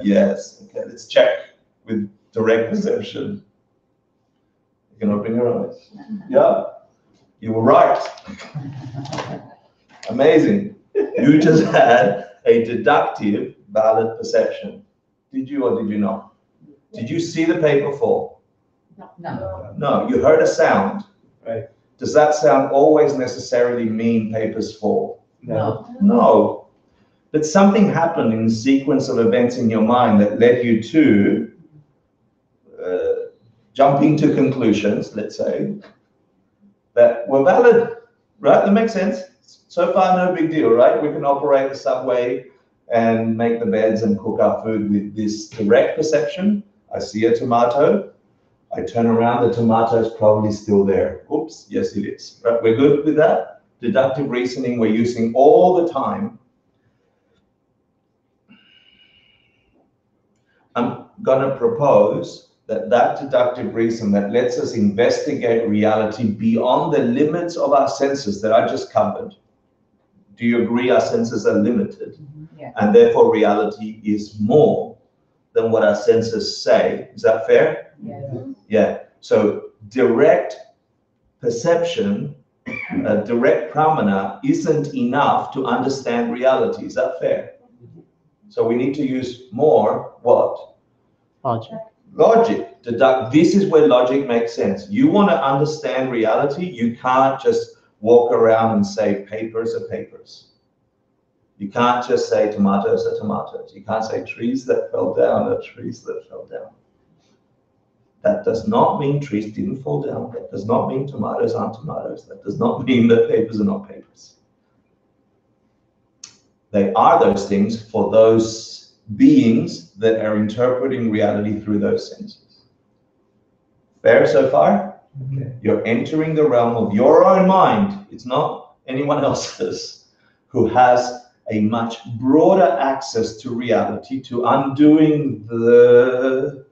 Yes. Okay, let's check with direct perception. You can open your eyes. Yeah, you were right. Amazing. You just had a deductive, valid perception. Did you or did you not? Did you see the paper fall? No. No, you heard a sound. Right. Does that sound always necessarily mean papers fall? No. No. But something happened in the sequence of events in your mind that led you to jumping to conclusions, let's say, that were valid, right? That makes sense. So far, no big deal, right? We can operate the subway and make the beds and cook our food with this direct perception. I see a tomato. I turn around, the tomato is probably still there. Oops, yes it is. Right? We're good with that. Deductive reasoning we're using all the time. I'm gonna propose that deductive reason that lets us investigate reality beyond the limits of our senses that I just covered. Do you agree our senses are limited? Yeah. And therefore reality is more than what our senses say. Is that fair? Yeah. Yeah. So direct perception, direct pramana isn't enough to understand reality. Is that fair? So we need to use more what? Logic. Logic. This is where logic makes sense. You want to understand reality, you can't just walk around and say papers are papers. You can't just say tomatoes are tomatoes. You can't say trees that fell down are trees that fell down. That does not mean trees didn't fall down. That does not mean tomatoes aren't tomatoes. That does not mean that papers are not papers. They are those things for those beings that are interpreting reality through those senses. Fair so far? Okay. You're entering the realm of your own mind. It's not anyone else's, who has a much broader access to reality, to undoing the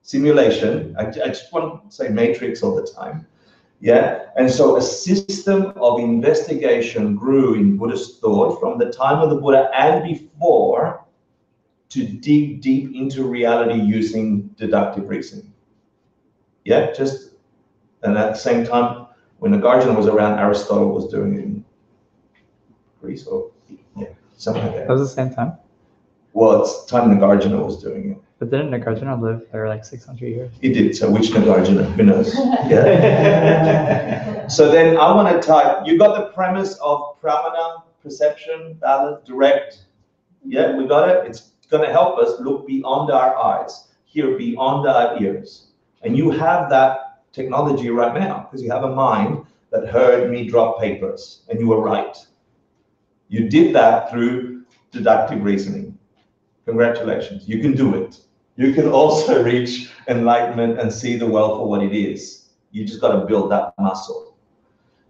simulation. I just want to say matrix all the time. Yeah, and so a system of investigation grew in Buddhist thought from the time of the Buddha and before to dig deep into reality using deductive reasoning. Yeah, and at the same time, when Nagarjuna was around, Aristotle was doing it in Greece, or yeah, something like that. That was the same time? Well, it's time Nagarjuna was doing it. But didn't Nagarjuna live there like 600 years? He did, so which Nagarjuna? Who knows? Yeah. So then I want to type, you got the premise of pramana, perception, valid, direct. Yeah, we got it? It's going to help us look beyond our eyes, hear beyond our ears. And you have that technology right now, because you have a mind that heard me drop papers, and you were right. You did that through deductive reasoning. Congratulations, you can do it. You can also reach enlightenment and see the world for what it is. You just got to build that muscle.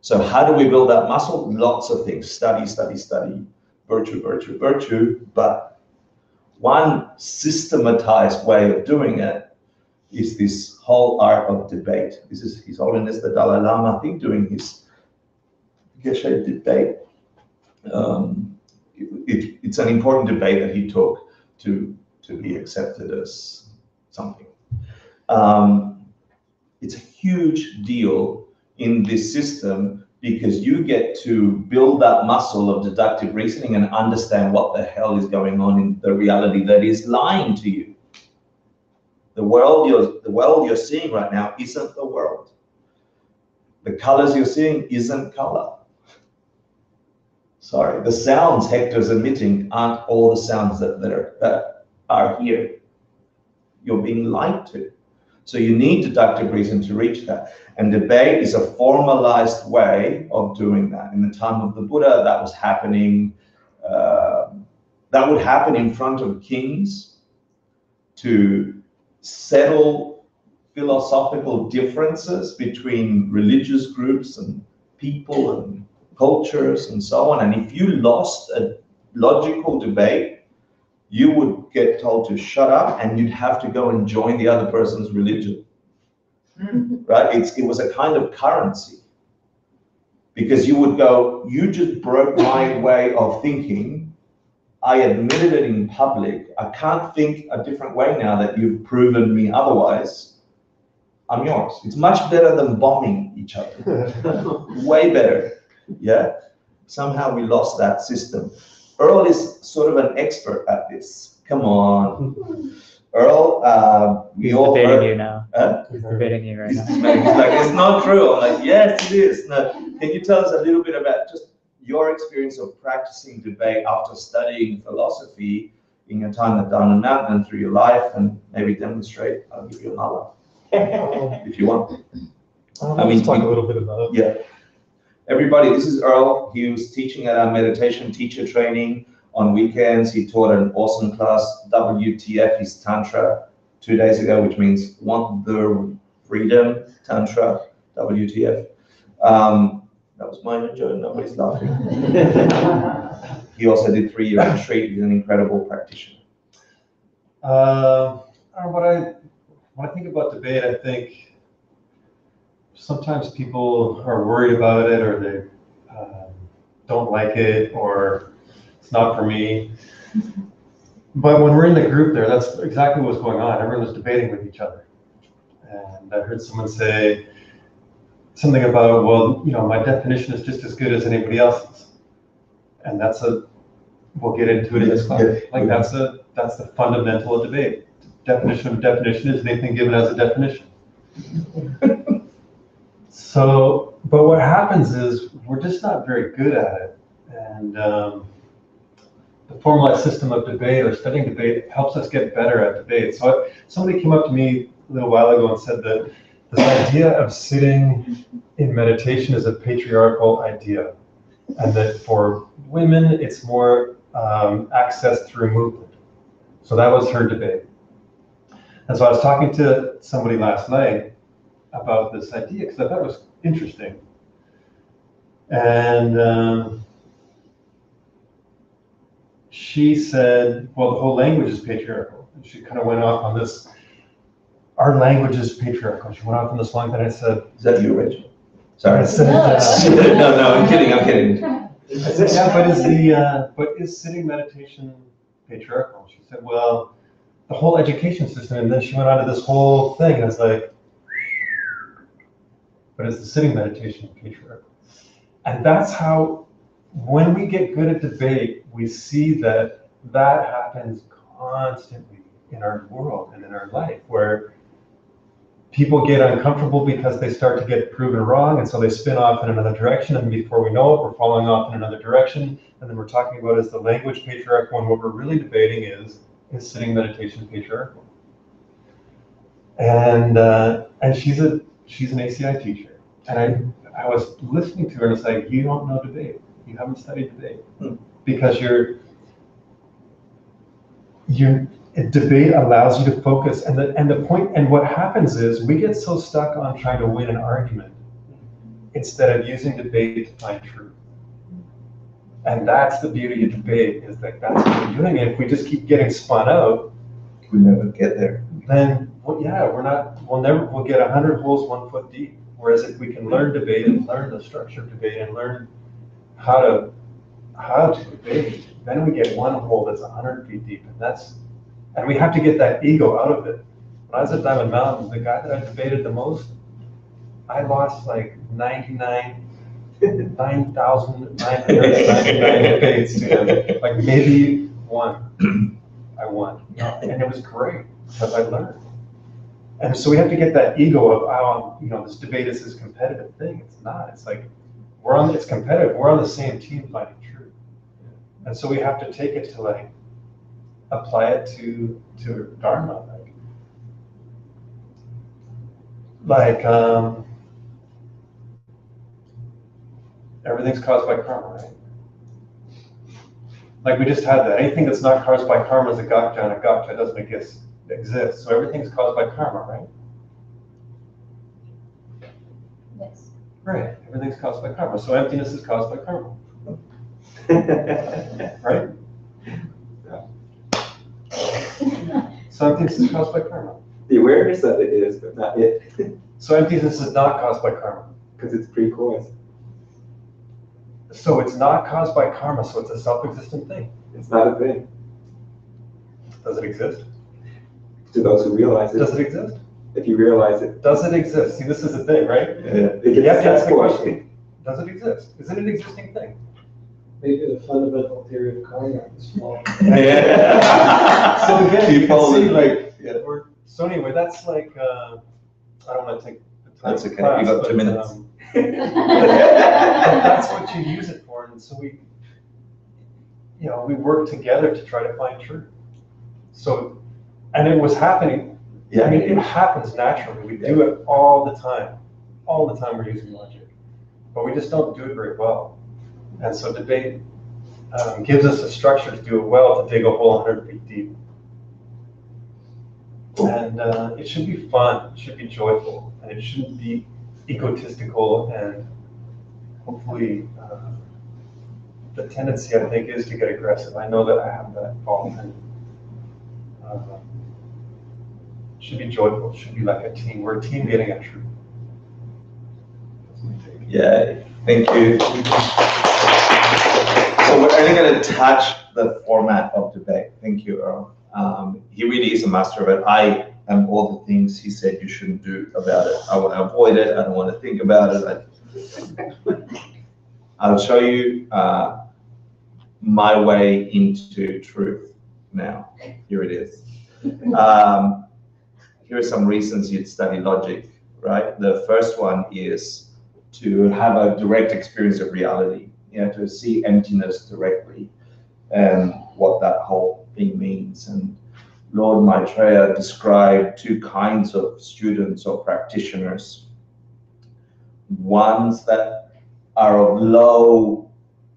So how do we build that muscle? Lots of things. Study, study, study. Virtue, virtue, virtue. But one systematized way of doing it is this whole art of debate. This is His Holiness the Dalai Lama, I think, doing his Geshe debate. It's an important debate that he took to be accepted as something. It's a huge deal in this system because you get to build that muscle of deductive reasoning and understand what the hell is going on in the reality that is lying to you. The world you're seeing right now isn't the world. The colors you're seeing isn't color. Sorry, the sounds Hector's emitting aren't all the sounds that are here. You're being lied to. So you need deductive reason to reach that. And debate is a formalized way of doing that. In the time of the Buddha, that was happening. That would happen in front of kings to settle philosophical differences between religious groups and people and cultures and so on. And if you lost a logical debate, you would get told to shut up and you'd have to go and join the other person's religion. Right? It was a kind of currency. Because you would go, you just broke my way of thinking. I admitted it in public. I can't think a different way now that you've proven me otherwise. I'm yours. It's much better than bombing each other. Way better. Yeah? Somehow we lost that system. Earl is sort of an expert at this. Come on. Earl, we all debating you now. He's debating you right now. He's like, it's not true. I'm like, yes, it is. No. Can you tell us a little bit about just your experience of practicing debate after studying philosophy in your time at Down and Mountain and through your life, and maybe demonstrate? I'll give you another if you want. I mean, talk a little bit about it. Yeah. Everybody, this is Earl. He was teaching at our meditation teacher training on weekends. He taught an awesome class, WTF is Tantra, 2 days ago, which means Want the Freedom Tantra, WTF. That was mine, Joe. Nobody's laughing. He also did 3-year retreat. He's an incredible practitioner. When I think about debate, I think sometimes people are worried about it, or they don't like it, or it's not for me. But when we're in the group there, that's exactly what's going on. Everyone was debating with each other. And I heard someone say something about, well, you know, my definition is just as good as anybody else's. And we'll get into it in this class. Like that's the fundamental of debate. Definition of definition is anything given as a definition. So, but what happens is we're just not very good at it. And the formalized system of debate or studying debate helps us get better at debate. So somebody came up to me a little while ago and said that this idea of sitting in meditation is a patriarchal idea. And that for women, it's more access through movement. So that was her debate. And so I was talking to somebody last night about this idea because I thought it was interesting. And she said, well, the whole language is patriarchal. And she kind of went off on this, our language is patriarchal. She went off on this long thing. I said, is that you, Rachel? Sorry. I said, no, I'm kidding. I said, yeah, but is sitting meditation patriarchal? She said, well, the whole education system. And then she went on to this whole thing. And it's like, but is the sitting meditation patriarchal? And that's how, when we get good at debate, we see that happens constantly in our world and in our life, where people get uncomfortable because they start to get proven wrong, and so they spin off in another direction, and before we know it, we're falling off in another direction, and then we're talking about is the language patriarchal, and what we're really debating is sitting meditation patriarchal? And she's an ACI teacher, and I was listening to her, and it's like, you don't know debate. You haven't studied debate because debate allows you to focus, and the point, and what happens is we get so stuck on trying to win an argument instead of using debate to find truth. And that's the beauty of debate, is that that's what we're doing. And if we just keep getting spun out, we never get there. Then, well, yeah, we'll get 100 holes 1 foot deep. Whereas if we can learn debate and learn the structure of debate and learn how to debate, then we get one hole that's 100 feet deep, and we have to get that ego out of it. When I was at Diamond Mountain, the guy that I debated the most, I lost like 9,999 debates to him. Like maybe one, I won. And it was great because I learned. And so we have to get that ego of, this debate is this competitive thing. It's not. It's like, it's competitive. We're on the same team fighting truth. And so we have to take it to like, apply it to Dharma. Everything's caused by karma, right? Like we just had that. Anything that's not caused by karma is a gakja, and a gakja doesn't exist. So everything's caused by karma, right? Yes. Right. Everything's caused by karma. So emptiness is caused by karma. Right? So emptiness is caused by karma. The awareness that it is, but not it. So emptiness is not caused by karma. Because it's pre-caused. So it's not caused by karma, so it's a self-existent thing. It's not a thing. Does it exist? To those who realize it. Does it exist? If you realize it. Does it exist? See, this is the thing, right? Yeah. You have to ask the question. Does it exist? Is it an existing thing? Maybe the fundamental theory of karma is flawed. Yeah. So again, you can see like, yeah. So anyway, that's like, I don't want to take the time. That's okay, class, you got 2 minutes. That's what you use it for, and so we work together to try to find truth. So, and it was happening. Yeah. I mean, it happens naturally. We do it all the time. All the time we're using logic, but we just don't do it very well. And so debate gives us a structure to do it well, to dig a hole 100 feet deep. And it should be fun. It should be joyful, and it shouldn't be egotistical, and hopefully the tendency, I think, is to get aggressive. I know that I have that fault, and it should be joyful. It should be like a team. We're a team getting at truth. Yeah, thank you. So we're only going to touch the format of debate. Thank you, Earl. He really is a master of it. I am all the things he said you shouldn't do about it. I want to avoid it. I don't want to think about it. I'll show you my way into truth now. Here it is. Here are some reasons you'd study logic, right? The first one is to have a direct experience of reality, to see emptiness directly and what that whole thing means. And Lord Maitreya described 2 kinds of students or practitioners. Ones that are of low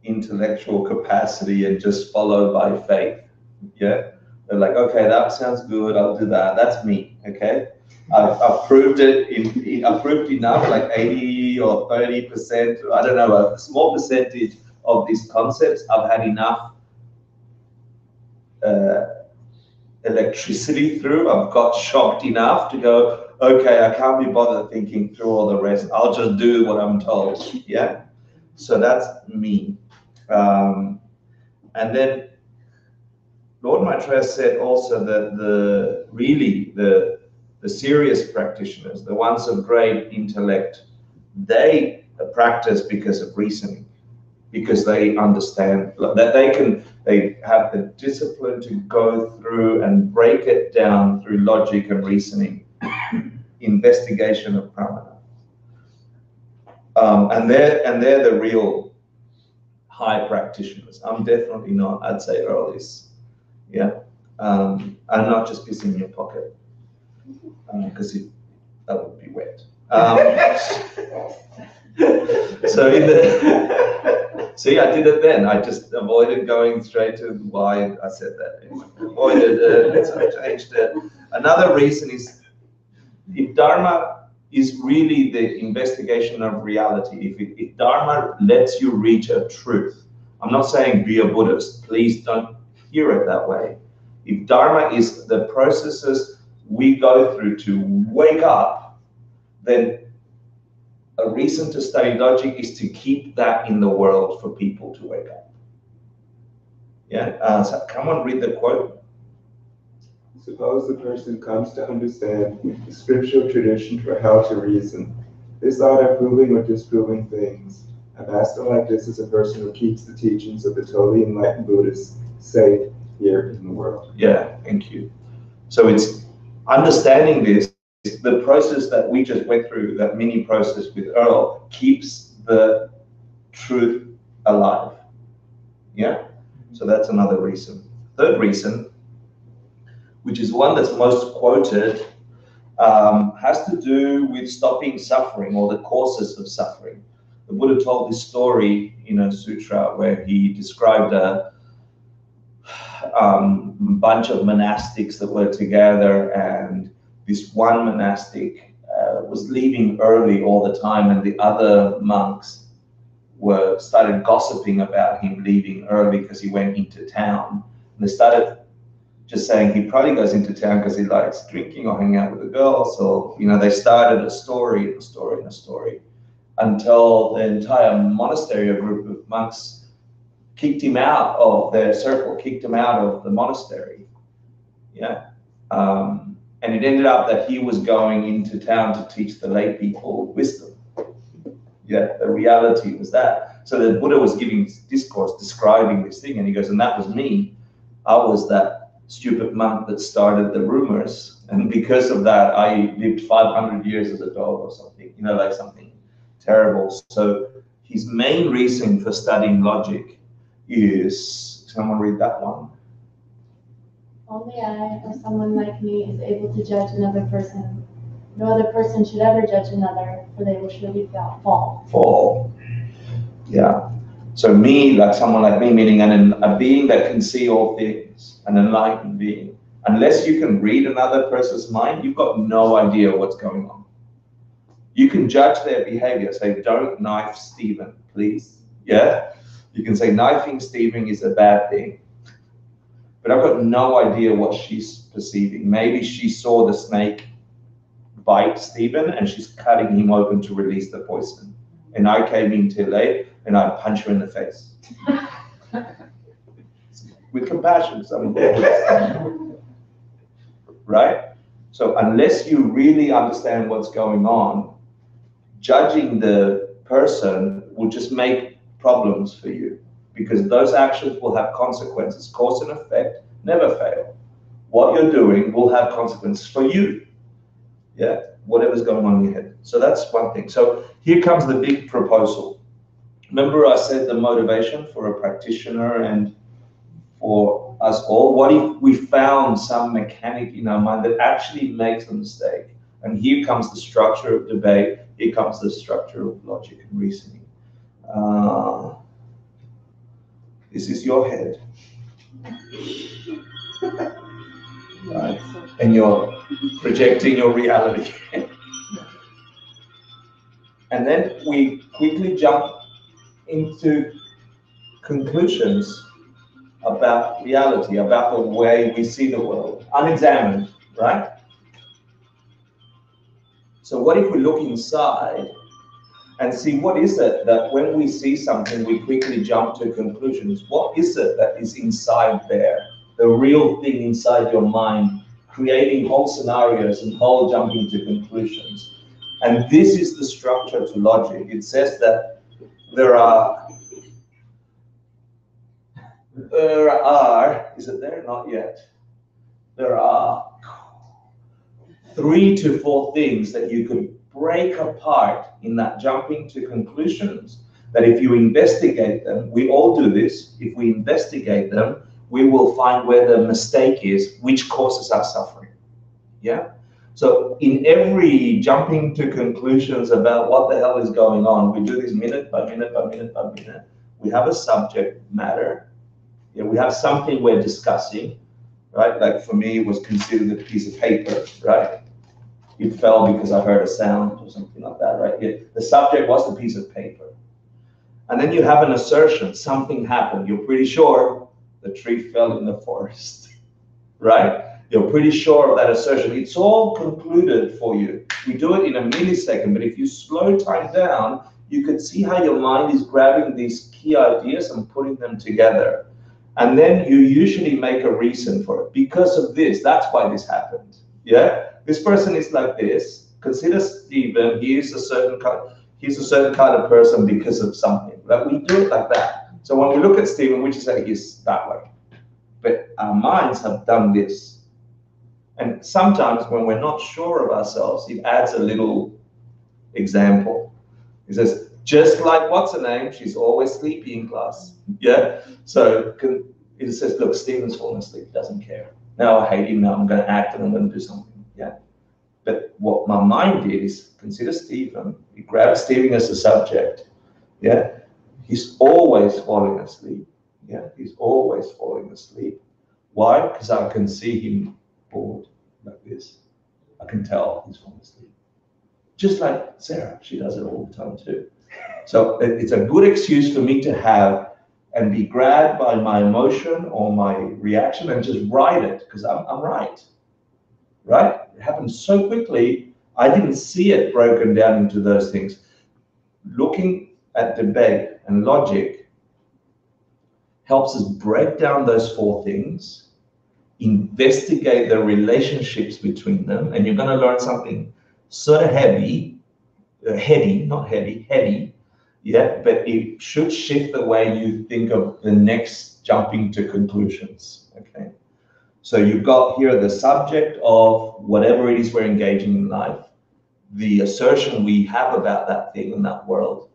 intellectual capacity and just follow by faith. Yeah, they're like, okay, that sounds good, I'll do that. That's me. Okay, I've proved it. I've proved enough, like 80 or 30%. I don't know, a small percentage of these concepts. I've had enough electricity through. I've got shocked enough to go, okay, I can't be bothered thinking through all the rest. I'll just do what I'm told. Yeah. So that's me. And then Lord Maitreya said also that the serious practitioners, the ones of great intellect, they practice because of reasoning, because they understand that they have the discipline to go through and break it down through logic and reasoning, investigation of pramana. And they're the real high practitioners. I'm definitely not. I'd say Earl is. Yeah. I'm not just pissing in your pocket, because that would be wet. So yeah, I did it then. I just avoided going straight to why I said that. Anyway. Avoided it, so I changed it. Another reason is, if Dharma is really the investigation of reality, if Dharma lets you reach a truth, I'm not saying be a Buddhist, please don't hear it that way. If Dharma is the processes we go through to wake up, then a reason to study logic is to keep that in the world for people to wake up. Yeah, so come on, read the quote. Suppose the person comes to understand the scriptural tradition for how to reason. This art of proving or disproving things. I've asked them like this as a person who keeps the teachings of the totally enlightened Buddhists safe here in the world. Yeah, thank you. So it's understanding this, the process that we just went through, that mini process with Earl, keeps the truth alive. Yeah? So that's another reason. Third reason, which is one that's most quoted, has to do with stopping suffering or the causes of suffering. The Buddha told this story in a sutra where he described a bunch of monastics that were together, and this one monastic was leaving early all the time, and the other monks started gossiping about him leaving early because he went into town. And they started just saying he probably goes into town because he likes drinking or hanging out with the girls, or they started a story and a story and a story, until the entire monastery, a group of monks, kicked him out of their circle, kicked him out of the monastery. Yeah. And it ended up that he was going into town to teach the lay people wisdom. Yeah, the reality was that. So the Buddha was giving discourse describing this thing, and he goes, and that was me. I was that stupid monk that started the rumors, and because of that, I lived 500 years as a dog or something, like something terrible. So his main reason for studying logic is, someone read that one? Only I, or someone like me, is able to judge another person. No other person should ever judge another, for they will surely fall. Fall. Yeah. So me, like someone like me, meaning a being that can see all things, an enlightened being. Unless you can read another person's mind, you've got no idea what's going on. You can judge their behavior, say, don't knife Stephen, please. Yeah? You can say knifing Stephen is a bad thing. But I've got no idea what she's perceiving. Maybe she saw the snake bite Stephen and she's cutting him open to release the poison. And I came in too late and I punch her in the face. With compassion, right? So unless you really understand what's going on, judging the person will just make problems for you, because those actions will have consequences. Cause and effect never fail. What you're doing will have consequences for you. Yeah, whatever's going on in your head. So that's one thing. So here comes the big proposal. Remember I said the motivation for a practitioner and for us all? What if we found some mechanic in our mind that actually makes a mistake? And here comes the structure of debate. Here comes the structure of logic and reasoning. This is your head. Right? And you're projecting your reality. And then we quickly jump into conclusions about reality, about the way we see the world, unexamined, right? So what if we look inside and see what is it that when we see something, we quickly jump to conclusions? What is it that is inside there? The real thing inside your mind, creating whole scenarios and whole jumping to conclusions. And this is the structure to logic. It says that there are, is it there? Not yet. There are 3 to 4 things that you could break apart in that jumping to conclusions, that if you investigate them, we all do this, if we investigate them, we will find where the mistake is, which causes us suffering. Yeah? So in every jumping to conclusions about what the hell is going on, we do this minute by minute by minute by minute. We have a subject matter. Yeah, we have something we're discussing, right? Like for me, it was considered a piece of paper, right? It fell because I heard a sound or something like that, right? Yeah, the subject was the piece of paper. And then you have an assertion, something happened. You're pretty sure the tree fell in the forest, right? You're pretty sure of that assertion. It's all concluded for you. We do it in a millisecond, but if you slow time down, you could see how your mind is grabbing these key ideas and putting them together. And then you usually make a reason for it. Because of this, that's why this happened. Yeah? This person is like this, consider Stephen, he's a certain kind of person because of something. Like we do it like that. So when we look at Stephen, we just say he's that way. But our minds have done this. And sometimes when we're not sure of ourselves, it adds a little example. He says, just like what's her name, she's always sleepy in class. Yeah? So it says, look, Stephen's falling asleep, doesn't care. Now I hate him, now I'm going to act and I'm going to do something. Yeah? But what my mind did is consider Stephen. He grabbed Stephen as a subject. Yeah? He's always falling asleep. Yeah? He's always falling asleep. Why? Because I can see him bored like this. I can tell he's falling asleep. Just like Sarah, she does it all the time too. So it's a good excuse for me to have and be grabbed by my emotion or my reaction and just write it because I'm right. Right? It happened so quickly, I didn't see it broken down into those things. Looking at debate and logic helps us break down those four things, investigate the relationships between them, and you're going to learn something sort of heady, yeah, but it should shift the way you think of the next jumping to conclusions, okay? So you've got here the subject of whatever it is we're engaging in life, the assertion we have about that thing in that world,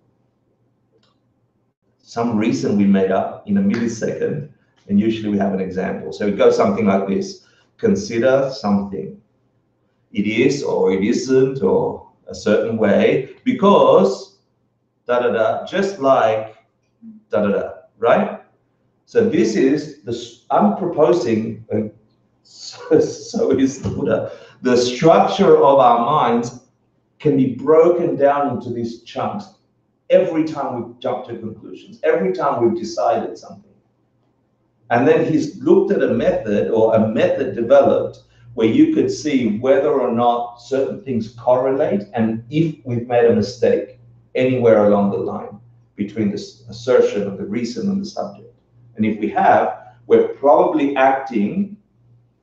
some reason we made up in a millisecond, and usually we have an example. So it goes something like this: consider something. It is or it isn't or a certain way because da-da-da, just like da-da-da, right? So this is, I'm proposing, so is the Buddha, the structure of our minds can be broken down into these chunks every time we jump to conclusions, every time we've decided something. And then he's looked at a method or a method developed where you could see whether or not certain things correlate and if we've made a mistake anywhere along the line between this assertion of the reason and the subject. And if we have, we're probably acting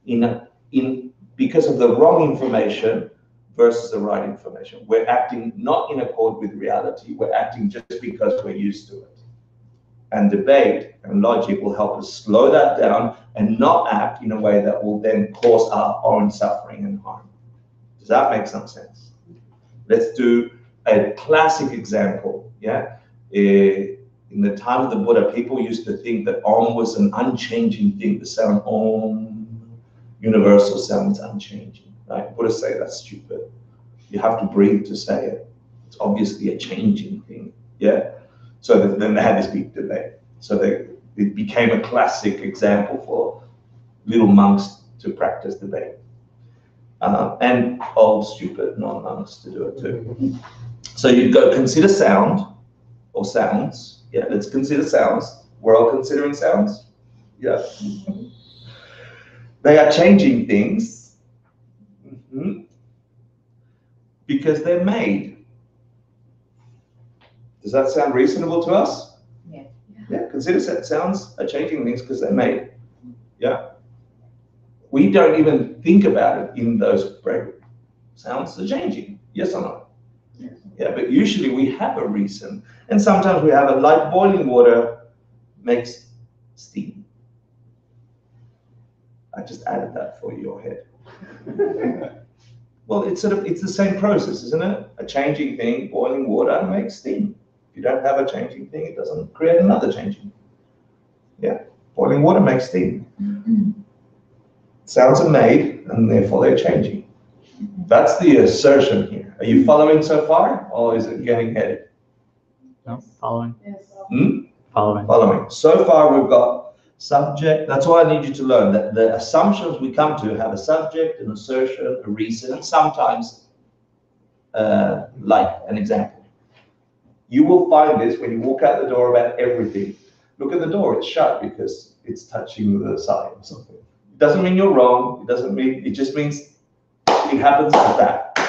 because of the wrong information versus the right information. We're acting not in accord with reality. We're acting just because we're used to it. And debate and logic will help us slow that down and not act in a way that will then cause our own suffering and harm. Does that make some sense? Let's do a classic example. Yeah, in the time of the Buddha, people used to think that Om was an unchanging thing. The sound Om, universal sounds unchanging. Right? Buddhists say that's stupid. You have to breathe to say it. It's obviously a changing thing. Yeah. So then they had this big debate. So it became a classic example for little monks to practice debate. And old, stupid non-monks to do it too. So you go consider sound or sounds. Yeah, let's consider sounds. We're all considering sounds. Yeah. They are changing things because they're made. Does that sound reasonable to us? Yeah, consider sounds are changing things because they're made. Yeah. We don't even think about it in those brackets. Sounds are changing. Yes or no? Yes. Yeah, but usually we have a reason. And sometimes we have like boiling water makes steam. I just added that for your head. Well, it's the same process, isn't it? A changing thing, boiling water makes steam. If you don't have a changing thing, it doesn't create another changing. Yeah, boiling water makes steam. Sounds are made, and therefore they're changing. That's the assertion here. Are you following so far, or is it getting headed? No, following. Hmm? Following. Following. So far we've got subject. That's why I need you to learn that the assumptions we come to have a subject, an assertion, a reason, and sometimes like an example. You will find this when you walk out the door about everything. Look at the door, it's shut because it's touching the side or something. It doesn't mean you're wrong. It just means it happens like that.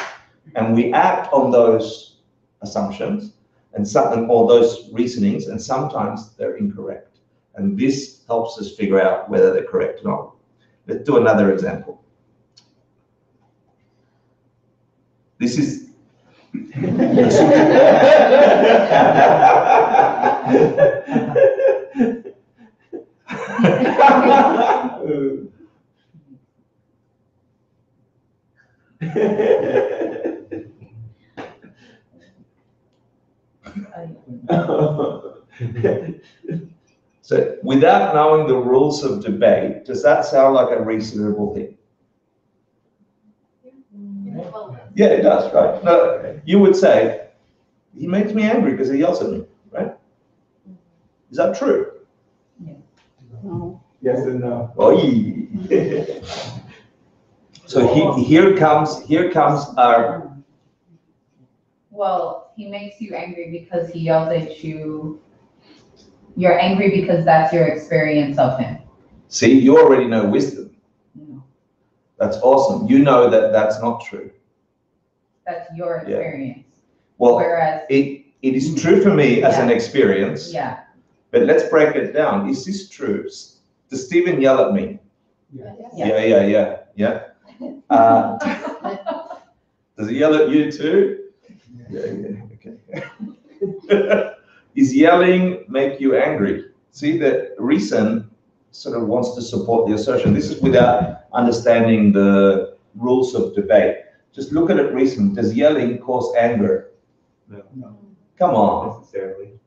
And we act on those assumptions or those reasonings, and sometimes they're incorrect. And this helps us figure out whether they're correct or not. Let's do another example. This is. So without knowing the rules of debate, does that sound like a reasonable thing? Yeah, it does, right? No, you would say, he makes me angry because he yells at me, right? Is that true? No. Yes and no. Oy. So here comes our. Well, he makes you angry because he yells at you. You're angry because that's your experience of him. See, you already know wisdom. No. That's awesome. You know that that's not true. That's your experience. Well, whereas it is true for me as an experience. Yeah. But let's break it down. Is this true? Does Stephen yell at me? Yeah. Yeah. Does he yell at you too? Yeah. Okay. Is yelling make you angry? See, that reason sort of wants to support the assertion. This is without understanding the rules of debate. Just look at it reason. Does yelling cause anger? No. Come on. Not necessarily.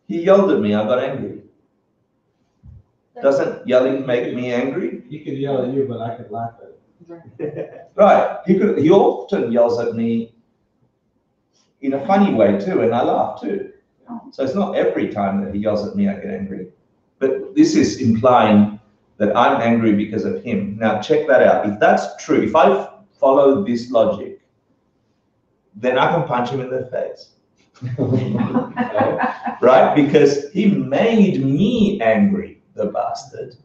He yelled at me, I got angry. Doesn't yelling make me angry? He could yell at you, but I could laugh at it. Right. He often yells at me in a funny way too, and I laugh too. So it's not every time that he yells at me I get angry. But this is implying that I'm angry because of him. Now check that out. If that's true, if I follow this logic, then I can punch him in the face. Right? Because he made me angry, the bastard.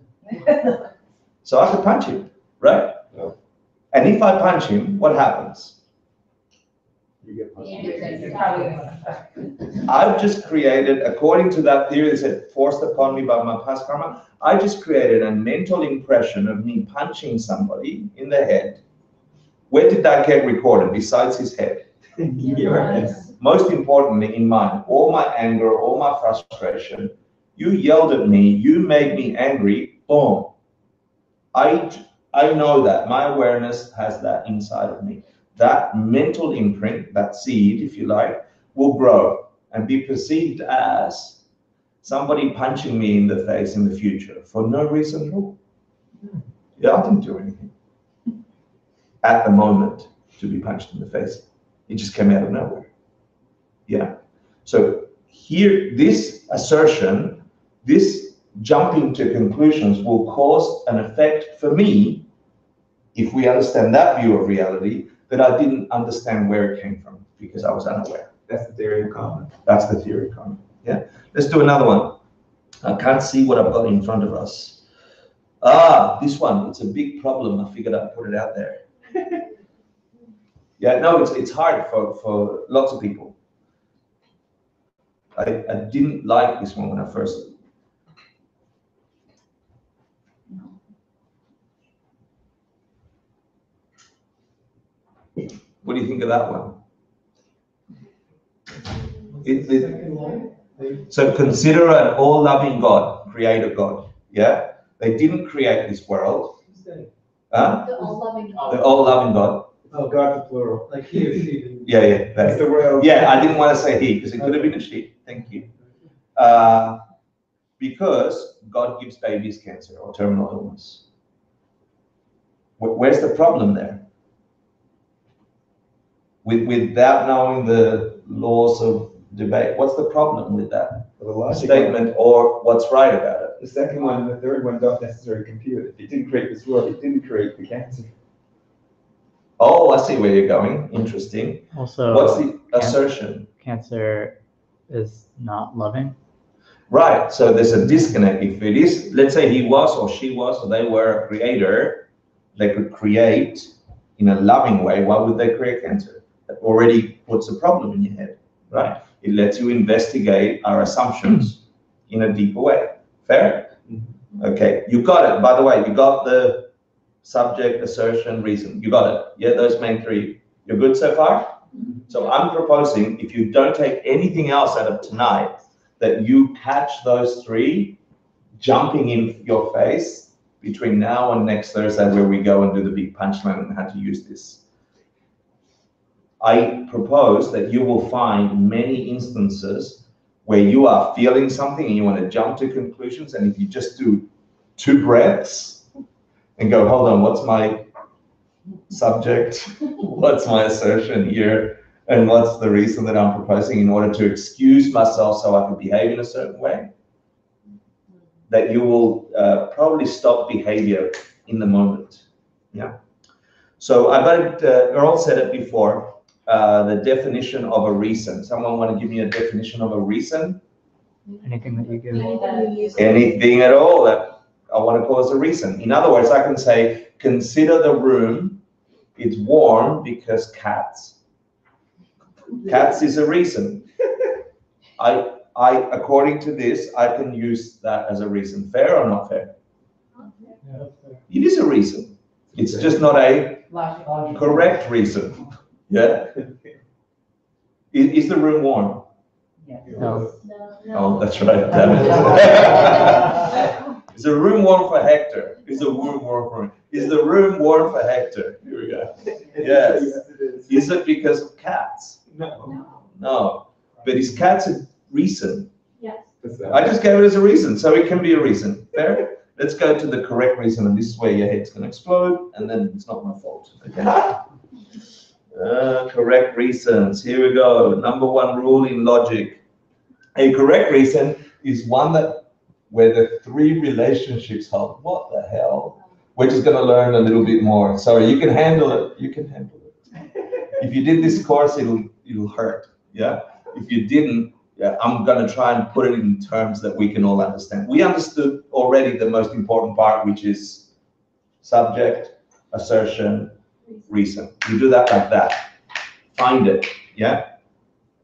So I could punch him, right? No. And if I punch him, what happens? You get punched. I've just created, according to that theory that said forced upon me by my past karma, I just created a mental impression of me punching somebody in the head. Where did that get recorded besides his head? Yes. Most importantly, in mine, all my anger, all my frustration, you yelled at me, you made me angry, boom. I know that, my awareness has that inside of me. That mental imprint, that seed, if you like, will grow and be perceived as somebody punching me in the face in the future for no reason at all. Yeah, I didn't do anything at the moment to be punched in the face. It just came out of nowhere. Yeah. So here, this assertion, this jumping to conclusions will cause an effect for me, if we understand that view of reality, that I didn't understand where it came from because I was unaware. That's the theory of karma. That's the theory of karma. Yeah. Let's do another one. I can't see what I've got in front of us. This one, it's a big problem. I figured I'd put it out there. Yeah, no, it's hard for lots of people. I didn't like this one when I first. What do you think of that one? So consider an all-loving God, creator God. Yeah, they didn't create this world. The all-loving God. The all-loving God. Oh, God, the plural. Like he or she. Yeah. That's the world. Yeah, I didn't want to say he because it could have been a she. Thank you. Because God gives babies cancer or terminal illness. Where's the problem there? Without knowing the laws of debate, what's the problem with that statement or what's right about it? The second one, the third one don't necessarily compute. If he didn't create this world, he didn't create the cancer. Oh, I see where you're going. Interesting. Also, what's the assertion? Cancer is not loving. Right. So there's a disconnect. If it is, let's say he was or she was or they were a creator, they could create in a loving way. Why would they create cancer? That already puts a problem in your head, right? It lets you investigate our assumptions in a deeper way. Fair? Okay, you got it. By the way, you got the subject, assertion, reason. You got it. Yeah, those main three. You're good so far? So I'm proposing, if you don't take anything else out of tonight, that you catch those three jumping in your face between now and next Thursday, where we go and do the big punchline and how to use this. I propose that you will find many instances where you are feeling something and you want to jump to conclusions, and if you just do 2 breaths and go, hold on, what's my subject? What's my assertion here? And what's the reason that I'm proposing in order to excuse myself so I can behave in a certain way? That you will probably stop behavior in the moment. Yeah. So Earl said it before, the definition of a reason. Someone want to give me a definition of a reason? Anything that you give. Anything at all that I want to call as a reason. In other words, I can say, consider the room, it's warm because cats. Cats is a reason. According to this, I can use that as a reason. Fair or not fair? It is a reason. It's just not a correct reason. Yeah? Is the room warm? No. Oh, that's right. Damn it. Is the room warm for Hector? Is the room warm for Hector? Here we go. Yes. Is it because of cats? No. But is cats a reason? Yes. I just gave it as a reason, so it can be a reason. Fair? Let's go to the correct reason, and this is where your head's going to explode, and then it's not my fault. Okay. Correct reasons. Here we go. Number 1 rule in logic. A correct reason is one where the 3 relationships hold. What the hell? We're just going to learn a little bit more. Sorry, you can handle it. You can handle it. If you did this course, it'll hurt. Yeah. If you didn't, yeah, I'm going to try and put it in terms that we can all understand. We understood already the most important part, which is subject, assertion, reason. You do that like that. Find it, yeah?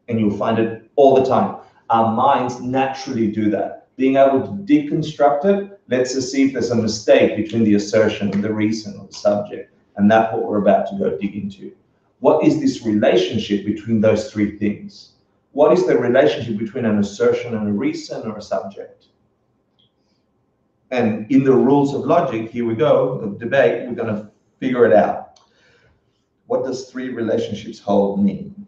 And you'll find it all the time. Our minds naturally do that. Being able to deconstruct it lets us see if there's a mistake between the assertion and the reason or the subject. And that's what we're about to go dig into. What is this relationship between those 3 things? What is the relationship between an assertion and a reason or a subject? And in the rules of logic, here we go, the debate, we're going to figure it out. What does 3 relationships hold mean?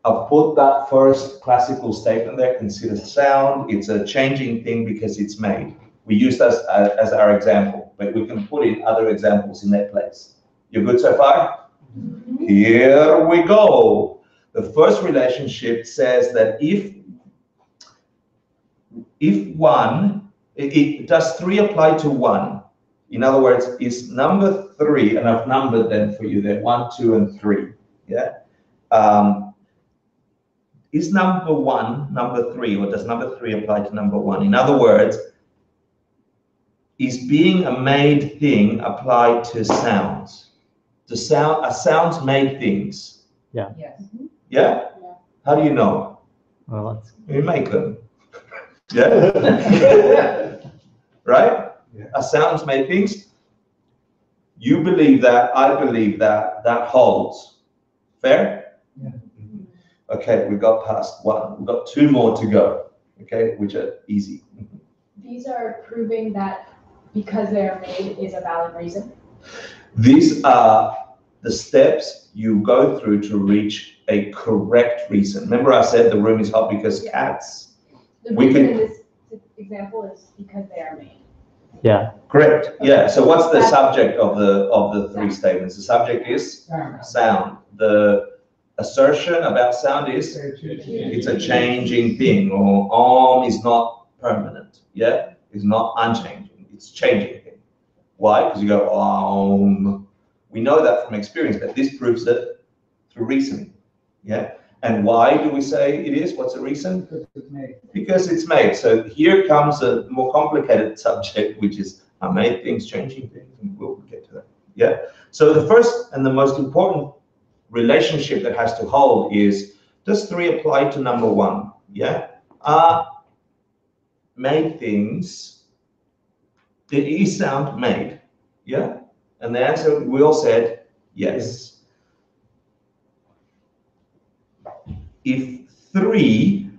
I've put that first classical statement there, consider sound. It's a changing thing because it's made. We use that as our example, but we can put in other examples in that place. You good so far? Mm-hmm. Here we go. The first relationship says that if one, does 3 apply to 1? In other words, is number 3, and I've numbered them for you there, 1, 2, and 3, yeah? Is number 1 number 3, or does number 3 apply to number 1? In other words, is being a made thing applied to sounds? Are sounds made things? Yeah. Yes. Yeah? How do you know? Well, you make them. Yeah? Right? Yeah. Are sounds made things? You believe that, I believe that, that holds. Fair? Yeah. Okay, we got past 1. We've got 2 more to go, okay, which are easy. These are proving that because they are made is a valid reason. These are the steps you go through to reach a correct reason. Remember I said the room is hot because cats? The reason in this example is because they are made. Yeah. Correct. Yeah. So what's the subject of the 3 statements? The subject is sound. The assertion about sound is it's a changing thing, or is not permanent. Yeah. It's not unchanging. It's changing thing. Why? Because you go We know that from experience, but this proves it through reasoning. Yeah. And why do we say it is? What's the reason? Because it's made. Because it's made. So here comes a more complicated subject, which is are made things, changing things, and we'll get to that. Yeah. So the first and the most important relationship that has to hold is, does 3 apply to number 1? Yeah. Made things, is sound made? Yeah. And the answer, we all said yes. if 3,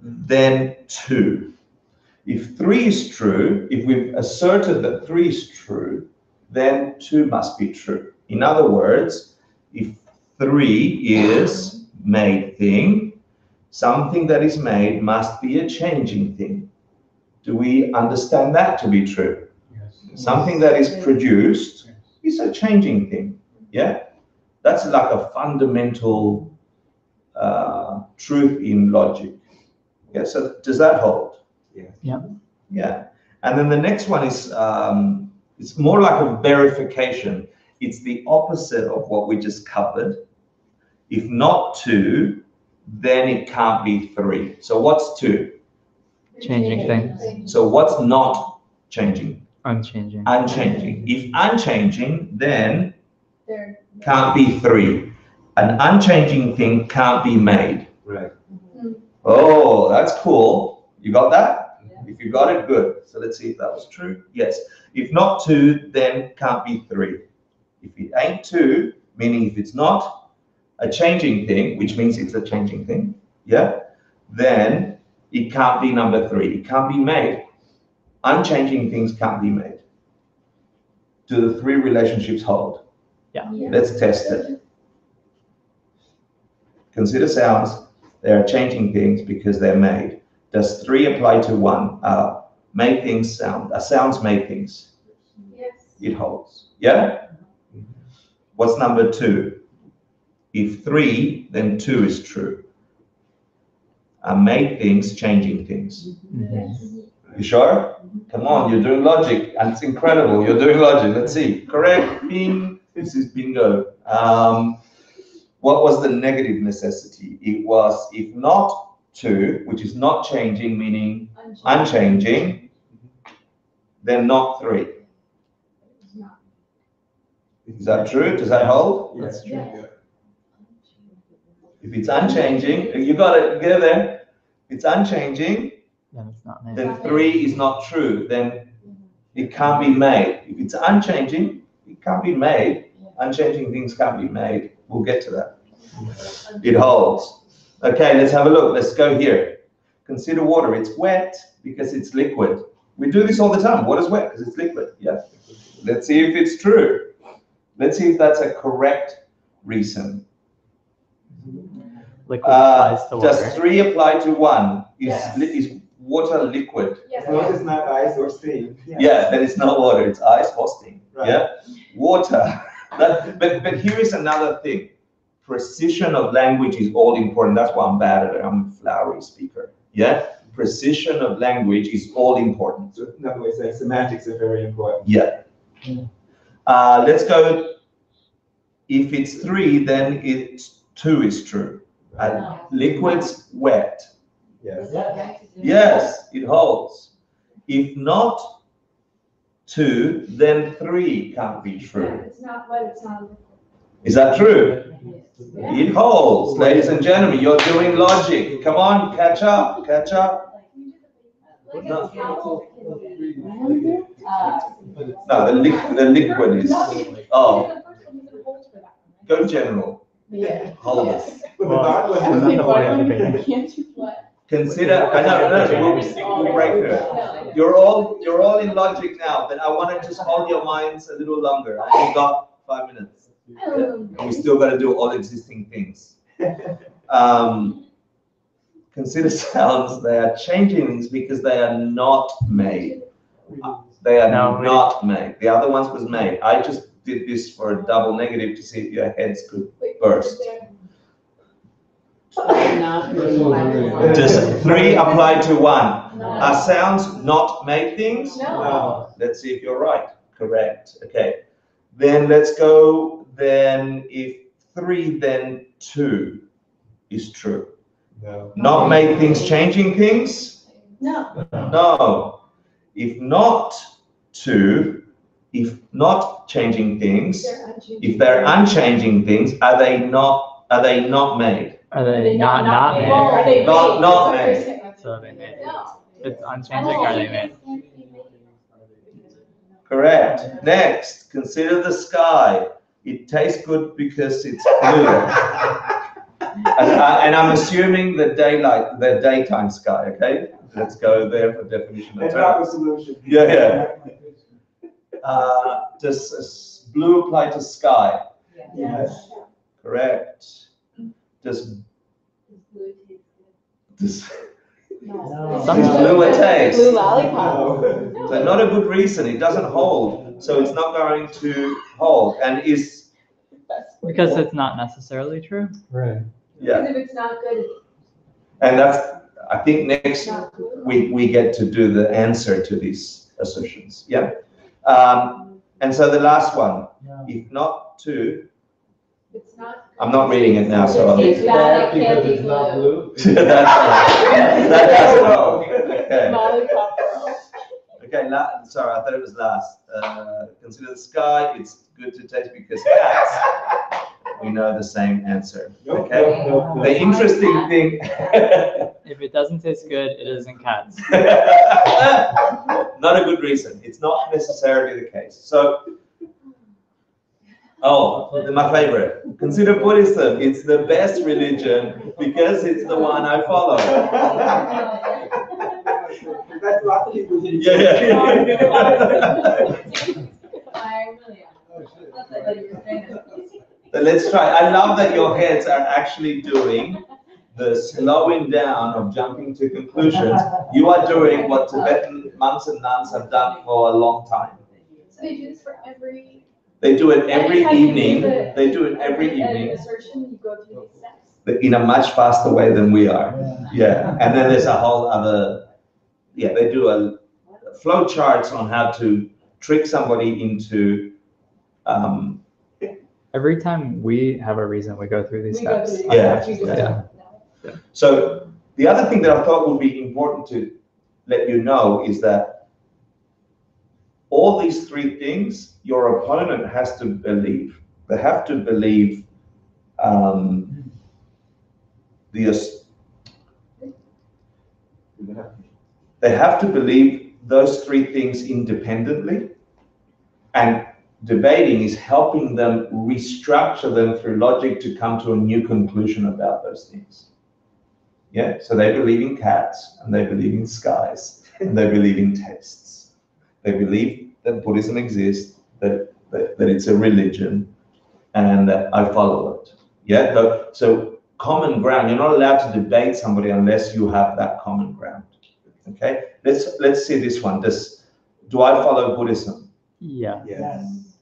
then 2. If 3 is true, if we've asserted that 3 is true, then 2 must be true. In other words, if 3 is made thing, something that is made must be a changing thing. Do we understand that to be true? Yes. Something that is produced is a changing thing. Yeah? That's like a fundamental truth in logic. Yeah, so does that hold? Yes. Yeah. Yeah. And then the next one is, it's more like a verification. It's the opposite of what we just covered. If not 2, then it can't be 3. So what's 2? Changing things. So what's not changing? Unchanging. Unchanging. If unchanging, then can't be 3. An unchanging thing can't be made. Right. Oh, that's cool. You got that? If you got it, good. So let's see if that was true. Yes. If not 2, then can't be 3. If it ain't 2, meaning if it's not a changing thing, which means it's a changing thing, yeah, then it can't be number 3. It can't be made. Unchanging things can't be made. Do the 3 relationships hold? Yeah. Let's test it. Consider sounds. They are changing things because they're made. Does 3 apply to 1? Made things sound. Sounds make things. Yes. It holds. Yeah? What's number 2? If 3, then 2 is true. Made things, changing things. You sure? Come on, you're doing logic, and it's incredible. You're doing logic. Let's see. Correct. Bing. This is bingo. What was the negative necessity? It was if not 2, which is not changing, meaning unchanging, then not 3. Is that true? Does that hold? Yes, true. Yeah. If it's unchanging, you got it. Get there. If it's unchanging, Then it's not made. then 3 is not true. Then it can't be made. If it's unchanging, it can't be made. Unchanging things can't be made. We'll get to that. It holds. Okay, let's have a look. Let's go here. Consider water. It's wet because it's liquid. We do this all the time. Water's wet because it's liquid. Yeah. Let's see if it's true. Let's see if that's a correct reason. Liquid applies to water. Does 3 apply to 1? Yes. Is water liquid? Yes. As long as it's not ice or steam. Yeah, then it's not water. It's ice or steam. Right. Yeah. Water. But here is another thing. Precision of language is all important. That's why I'm bad at it. I'm a flowery speaker. Yeah. Precision of language is all important. So in other words, like semantics are very important. Yeah. Let's go. If it's 3, then it's 2 is true. Liquid's wet. Yes. Yes, it holds. If not 2, then 3 can't be true. It's not what it's not. Is that true? It holds, ladies and gentlemen. You're doing logic. Come on, catch up, catch up. No, the liquid is. Oh, go general. Yeah. Hold it. Consider. We'll break through it. You're all in logic now. Then I want to just hold your minds a little longer. We've got 5 minutes. And we still got to do all existing things. Consider sounds. They are changing things because they are not made. They are not made. The other ones was made. I just did this for a double negative to see if your heads could burst. Does 3 apply to 1? Are sounds not made things? No. Let's see if you're right. Correct. Okay. Then let's go. Then if 3, then 2 is true. No. Not made things, changing things? No. No. If not 2, if not changing things, if they're unchanging things, are they not made? Are they not made? Well, are they Not made? made. So they made. If it's unchanging, are they made? Correct. Next, consider the sky. It tastes good because it's blue. And I'm assuming the daytime sky, okay? Let's go there for definition of And not the terms. solution. Yeah. Does blue apply to sky? Yes. Correct. Does blue a taste? Blue lollipop. So not a good reason. It doesn't hold. So it's not going to hold. And is Because it's not necessarily true. Right. yeah. Because if it's not good, And that's, I think next we get to do the answer to these assertions. Yeah. And so the last one, if not two, it's not. I'm not reading it now, so It's I'll bad, it Because can't be it's not blue. blue. that as well. Okay. Lollipop girl. Okay, sorry, I thought it was last. Consider the sky, it's good to taste because cats. We know the same answer. Okay. The interesting thing. If it doesn't taste good, it isn't cats. Not a good reason. It's not necessarily the case. So, my favorite. Consider Buddhism. It's the best religion because it's the one I follow. That's lots of people. Yeah. So let's try. I love that your heads are actually doing the slowing down of jumping to conclusions. You are doing what Tibetan monks and nuns have done for a long time. So they do this for every. They do it every Anytime you evening. do the- They do it every an evening assertion, you go through these steps. but in a much faster way than we are. Yeah. And then there's a whole other, they do a flow charts on how to trick somebody into, Every time we have a reason, we go through these We go steps. through these Yeah. steps, we Yeah. just- So the other thing that I thought would be important to let you know is that all these three things your opponent has to believe. They have to believe they have to believe those three things independently, and debating is helping them restructure them through logic to come to a new conclusion about those things. Yeah, so they believe in cats, and they believe in skies, and they believe in tastes. They believe that Buddhism exists, that it's a religion, and that I follow it. Yeah, so common ground, you're not allowed to debate somebody unless you have that common ground. Okay, let's see this one. Do I follow Buddhism? Yeah. Yes.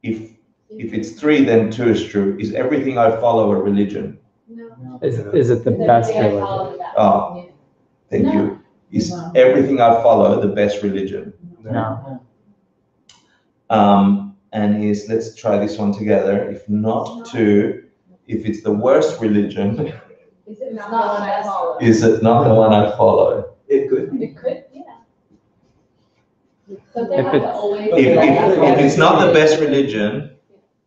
If it's three, then two is true. Is everything I follow a religion? No. Is it the best religion? Oh, thank you. Is everything I follow the best religion? No. And let's try this one together. If not two, if it's the worst religion, Is it not the one I follow? is it not the one I follow? It could. It could, yeah. But they If have it's- to always. If it's not the best religion,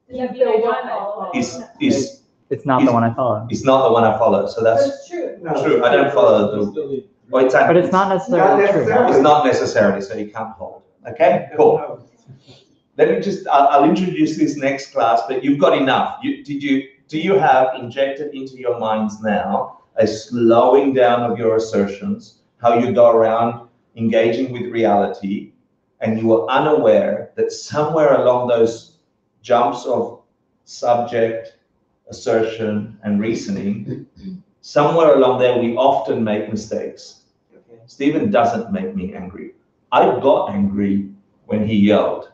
Yeah, but I don't follow. is It's not the one I follow. it's not the one I follow. So that's That's true. true. I don't follow the. But it's not necessarily true. It's not necessarily, so you can't hold. Okay, cool. Let me I'll introduce this next class, but you've got enough. Do you have injected into your minds now a slowing down of your assertions, how you go around engaging with reality, and you were unaware that somewhere along those jumps of subject, assertion, and reasoning, somewhere along there we often make mistakes. Stephen doesn't make me angry. I got angry when he yelled.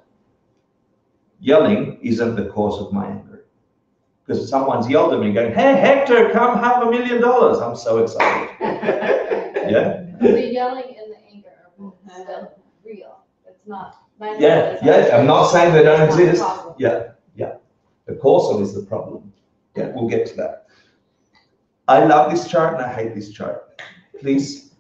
Yelling isn't the cause of my anger. Because someone's yelled at me going, "Hey, Hector, come have $1 million." I'm so excited. Yeah? The yelling and the anger are still real. It's not. Yeah, I'm not saying they don't exist. Yeah. The cause of is the problem. Yeah, we'll get to that. I love this chart and I hate this chart. Please.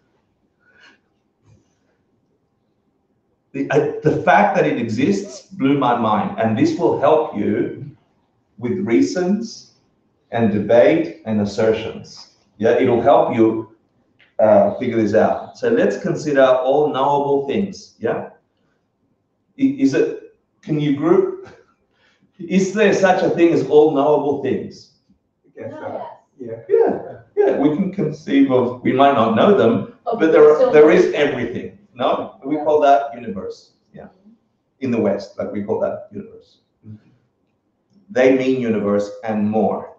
The fact that it exists blew my mind, and this will help you with reasons and debate and assertions. Yeah, it'll help you figure this out. So let's consider all knowable things. Yeah, can you group Is there such a thing as all knowable things? I guess so. Yeah. Yeah, we can conceive of, we might not know them, Oh, but there is everything, no? We call that universe, yeah. In the West, like we call that universe. They mean universe and more.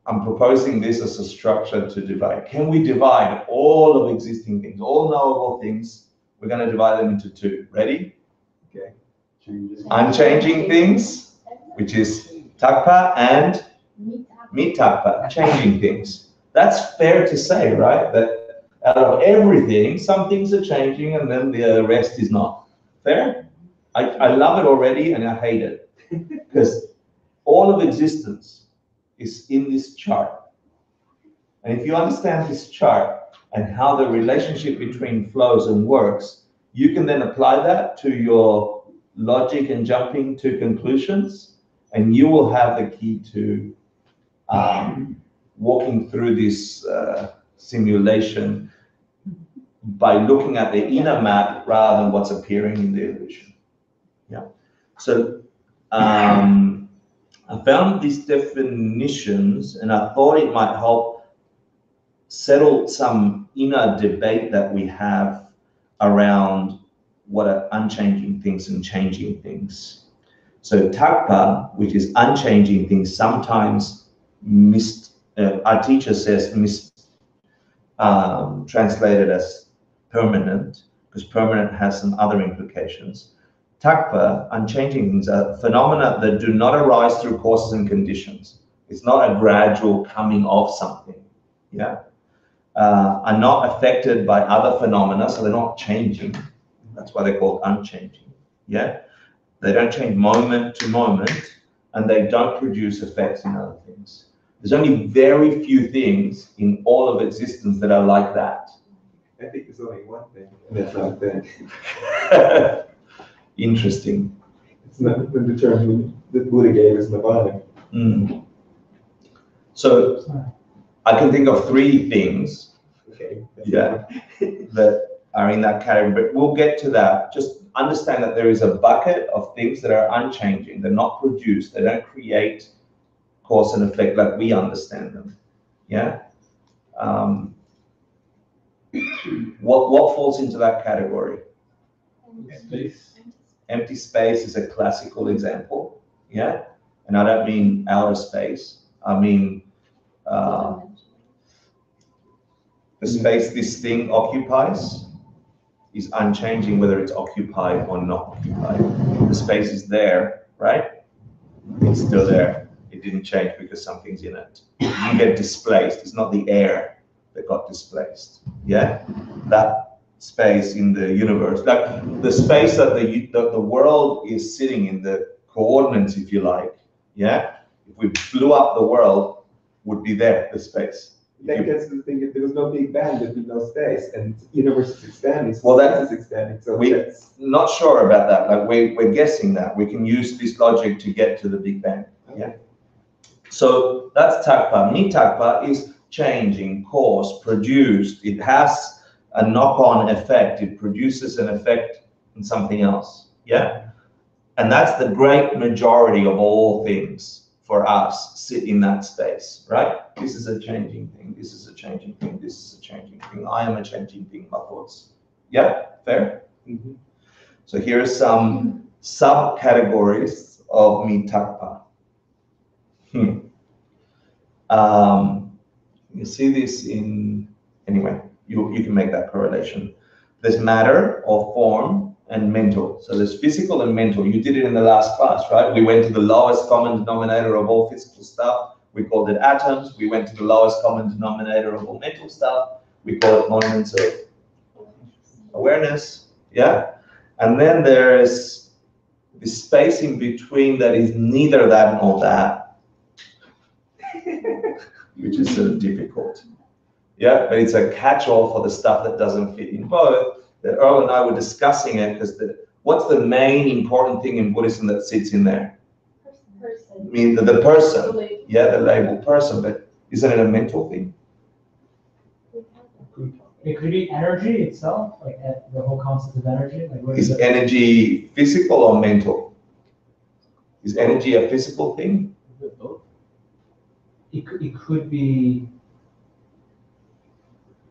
I'm proposing this as a structure to divide. Can we divide all of existing things, all knowable things? We're going to divide them into two. Ready? Okay. Unchanging things, which is takpa, and mitakpa, changing things. That's fair to say, right? That out of everything, some things are changing and then the rest is not. Fair? I love it already and I hate it. Because all of existence is in this chart. And if you understand this chart and how the relationship between flows and works, you can then apply that to your logic and jumping to conclusions, and you will have the key to walking through this simulation by looking at the inner map rather than what's appearing in the illusion. Yeah. So I found these definitions and I thought it might help settle some inner debate that we have around what are unchanging things and changing things. So takpa, which is unchanging things, sometimes our teacher says translated as permanent, because permanent has some other implications. Takpa, unchanging things, are phenomena that do not arise through causes and conditions. It's not a gradual coming of something, yeah? Are not affected by other phenomena, so they're not changing. That's why they're called unchanging, yeah? They don't change moment to moment, and they don't produce effects in other things. There's only very few things in all of existence that are like that. I think there's only one thing, and it's not that. Interesting. It's not the term that Buddha gave us nirvana. Mm. So I can think of three things, okay, yeah, that are in that category, but we'll get to that. Just understand that there is a bucket of things that are unchanging. They're not produced. They don't create cause and effect like we understand them. Yeah. What falls into that category? Space. Empty space is a classical example. Yeah. And I don't mean outer space. I mean the space this thing occupies is unchanging whether it's occupied or not occupied. The space is there, right? It's still there. It didn't change because something's in it. It didn't get displaced. It's not the air that got displaced. Yeah? That space in the universe, like the space that the world is sitting in, the coordinates, if you like, yeah? If we blew up the world, would be there, the space. That's the thing, if there was no Big Bang, there'd be no space, and the universe is expanding, so well, that is expanding, so we're not sure about that. Like we're guessing that. We can use this logic to get to the Big Bang. Yeah. So that's takpa. Mitakpa is changing, caused, produced. It has a knock-on effect. It produces an effect in something else. Yeah. And that's the great majority of all things for us sit in that space, right? This is a changing thing. This is a changing thing. This is a changing thing. I am a changing thing. My thoughts. Yeah, fair. Mm-hmm. So here are some subcategories of mitakpa. You see this in, anyway, you can make that correlation. There's matter or form and mental. So there's physical and mental. You did it in the last class, right? We went to the lowest common denominator of all physical stuff. We called it atoms. We went to the lowest common denominator of all mental stuff. We call it moments of awareness, yeah? And then there's the space in between that is neither that nor that, which is sort of difficult. Yeah, but it's a catch-all for the stuff that doesn't fit in both. That Earl and I were discussing it because what's the main important thing in Buddhism that sits in there? Person. I mean, the person. Yeah, the label person, but isn't it a mental thing? It could be energy itself, like the whole concept of energy. Like Is energy physical or mental? Is energy a physical thing? It could be.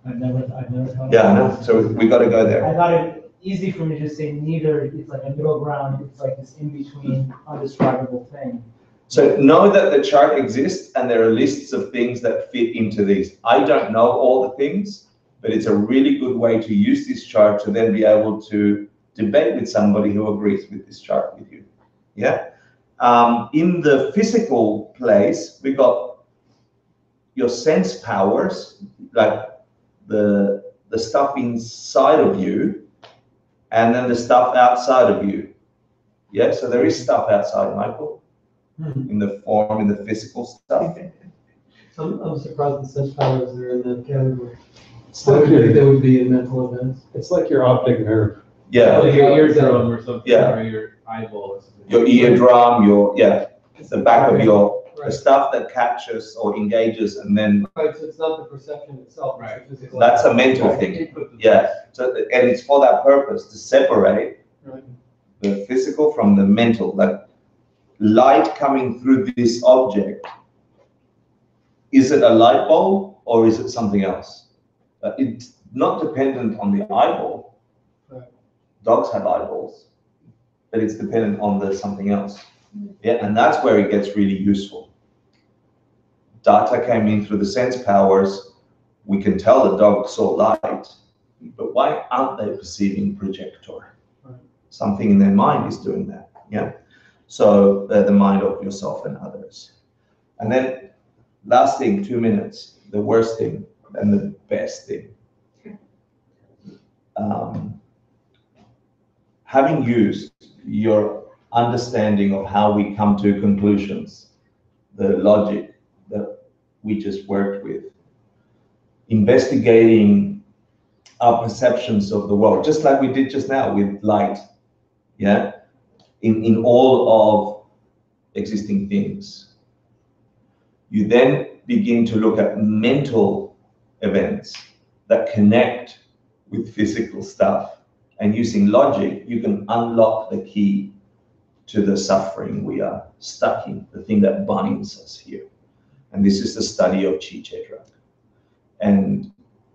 I've never thought. Yeah, I know. So we got to go there. I thought it easy for me to just say neither. It's like a middle ground. It's like this in between undescribable thing. So know that the chart exists and there are lists of things that fit into these. I don't know all the things, but it's a really good way to use this chart to then be able to debate with somebody who agrees with this chart with you. Yeah. In the physical place, we got your sense powers, like the stuff inside of you, and then the stuff outside of you. Yeah, so there is stuff outside, Michael, in the form, in the physical stuff. I'm surprised the sense powers are in that category. It's I like would think your, they would be in mental events. it's like your optic nerve. Yeah, Like your eardrum or something, Yeah. or your eyeball or something. your eardrum, the back of your, the Right. stuff that catches or engages, and then Right, so it's not the perception itself, Right. it's the physical. that's a mental thing. Yeah, so, and it's for that purpose, to separate Right. the physical from the mental. Like light coming through this object, is it a light bulb or is it something else? It's not dependent on the eyeball. Right. Dogs have eyeballs, but it's dependent on the something else. Yeah, and that's where it gets really useful. Data came in through the sense powers. We can tell the dog saw light, but why aren't they perceiving projector? Right. Something in their mind is doing that. Yeah. So the mind of yourself and others. And then last thing, 2 minutes, the worst thing and the best thing. Having used your understanding of how we come to conclusions, the logic that we just worked with, investigating our perceptions of the world, just like we did just now with light, yeah, in all of existing things. You then begin to look at mental events that connect with physical stuff. And using logic, you can unlock the key to the suffering we are stuck in, the thing that binds us here. And this is the study of Chi-Chedra. And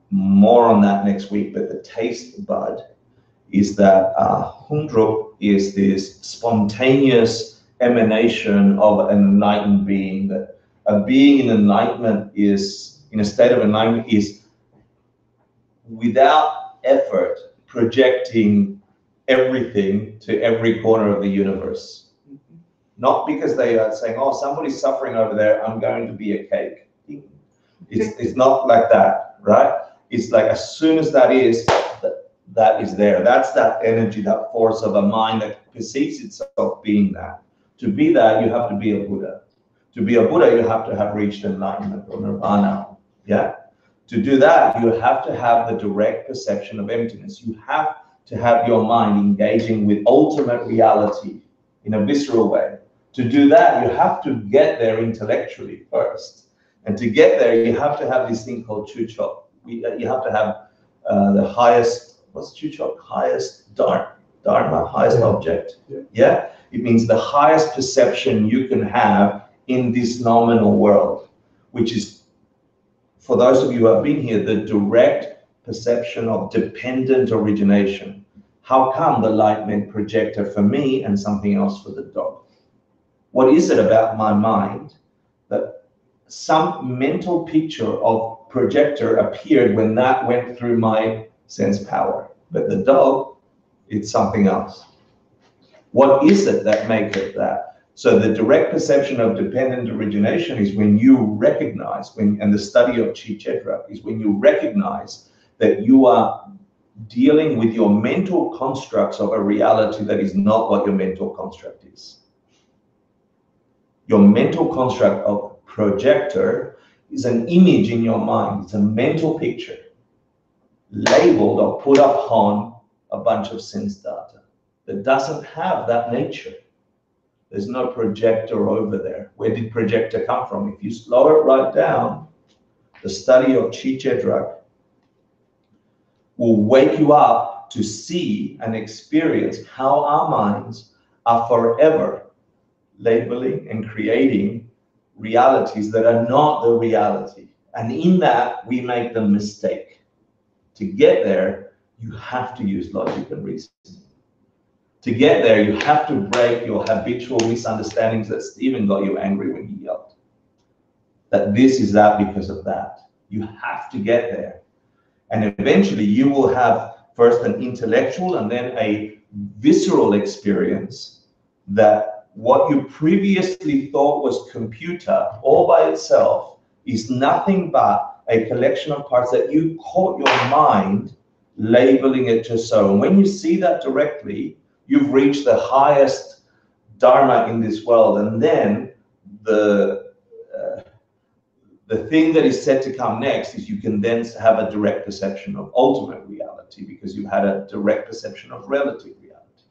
more on that next week, but the taste bud is that Hundrup is this spontaneous emanation of an enlightened being, that a being in enlightenment is, in a state of enlightenment, is without effort projecting everything to every corner of the universe. Not because they are saying, oh, somebody's suffering over there, I'm going to be a cake. It's not like that, right? It's like as soon as that is there. That's that energy, that force of a mind that perceives itself being that. To be that, you have to be a Buddha. To be a Buddha, you have to have reached enlightenment or nirvana, yeah? To do that, you have to have the direct perception of emptiness. You have to have your mind engaging with ultimate reality in a visceral way. To do that, you have to get there intellectually first. And to get there, you have to have this thing called Chuchok. You have to have the highest, what's Chuchok? Highest Dharma, highest object. Yeah? It means the highest perception you can have in this nominal world, which is, for those of you who have been here, the direct perception of dependent origination. How come the light meant projector for me and something else for the dog? What is it about my mind that some mental picture of projector appeared when that went through my sense power, but the dog, it's something else? What is it that makes it that? So the direct perception of dependent origination is when you recognize, and the study of Chi-Chedra is when you recognize that you are dealing with your mental constructs of a reality that is not what your mental construct is. Your mental construct of projector is an image in your mind. It's a mental picture labeled or put upon a bunch of sense data that doesn't have that nature. There's no projector over there. Where did projector come from? If you slow it right down, the study of Chi-Chedra will wake you up to see and experience how our minds are forever labeling and creating realities that are not the reality. And in that, we make the mistake. To get there, you have to use logic and reasoning. To get there, you have to break your habitual misunderstandings that Stephen got you angry when he yelled. That this is that because of that. You have to get there. And eventually you will have first an intellectual and then a visceral experience that what you previously thought was computer all by itself is nothing but a collection of parts that you caught your mind labeling it just so. And when you see that directly, you've reached the highest dharma in this world. And then the thing that is said to come next is you can then have a direct perception of ultimate reality because you had a direct perception of relative reality.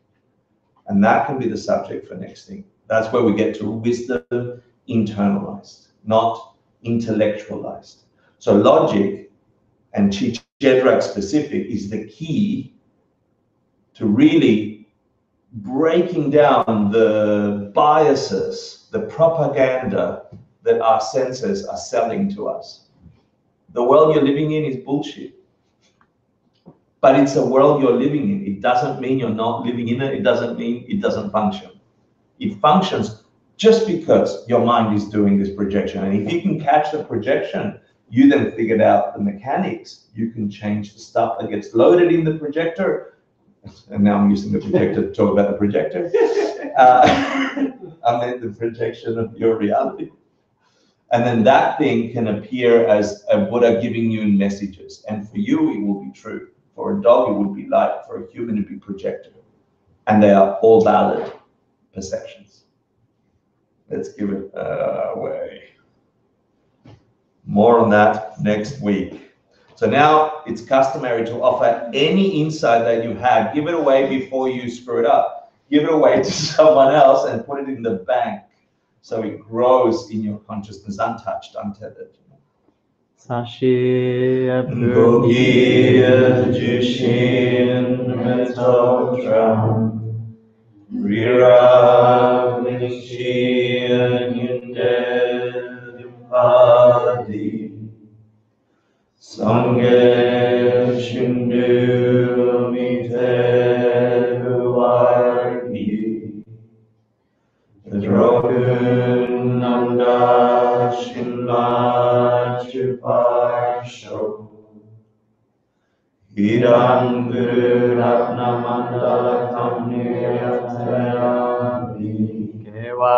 And that can be the subject for next thing. That's where we get to wisdom internalized, not intellectualized. So logic and Jedrak specific is the key to really breaking down the biases, the propaganda that our senses are selling to us. The world you're living in is bullshit. But it's a world you're living in. It doesn't mean you're not living in it. It doesn't mean it doesn't function. It functions just because your mind is doing this projection. And if you can catch the projection, you then figured out the mechanics. You can change the stuff that gets loaded in the projector. And now I'm using the projector to talk about the projector. I meant the projection of your reality. And then that thing can appear as a Buddha giving you messages. And for you, it will be true. For a dog, it would be light. For a human, it would be projected. And they are all valid perceptions. Let's give it away. More on that next week. So now it's customary to offer any insight that you had. Give it away before you screw it up. Give it away to someone else and put it in the bank. So it grows in your consciousness, untouched, untethered. Sashia Gogia Jushin Metotram Rira Vinishian Yundepadi Sange Shindu Mite Huargi Drogun Nanda Shinla Chuparsho Hidan Guru Ratna Mandala Kamni Yatayami Kewa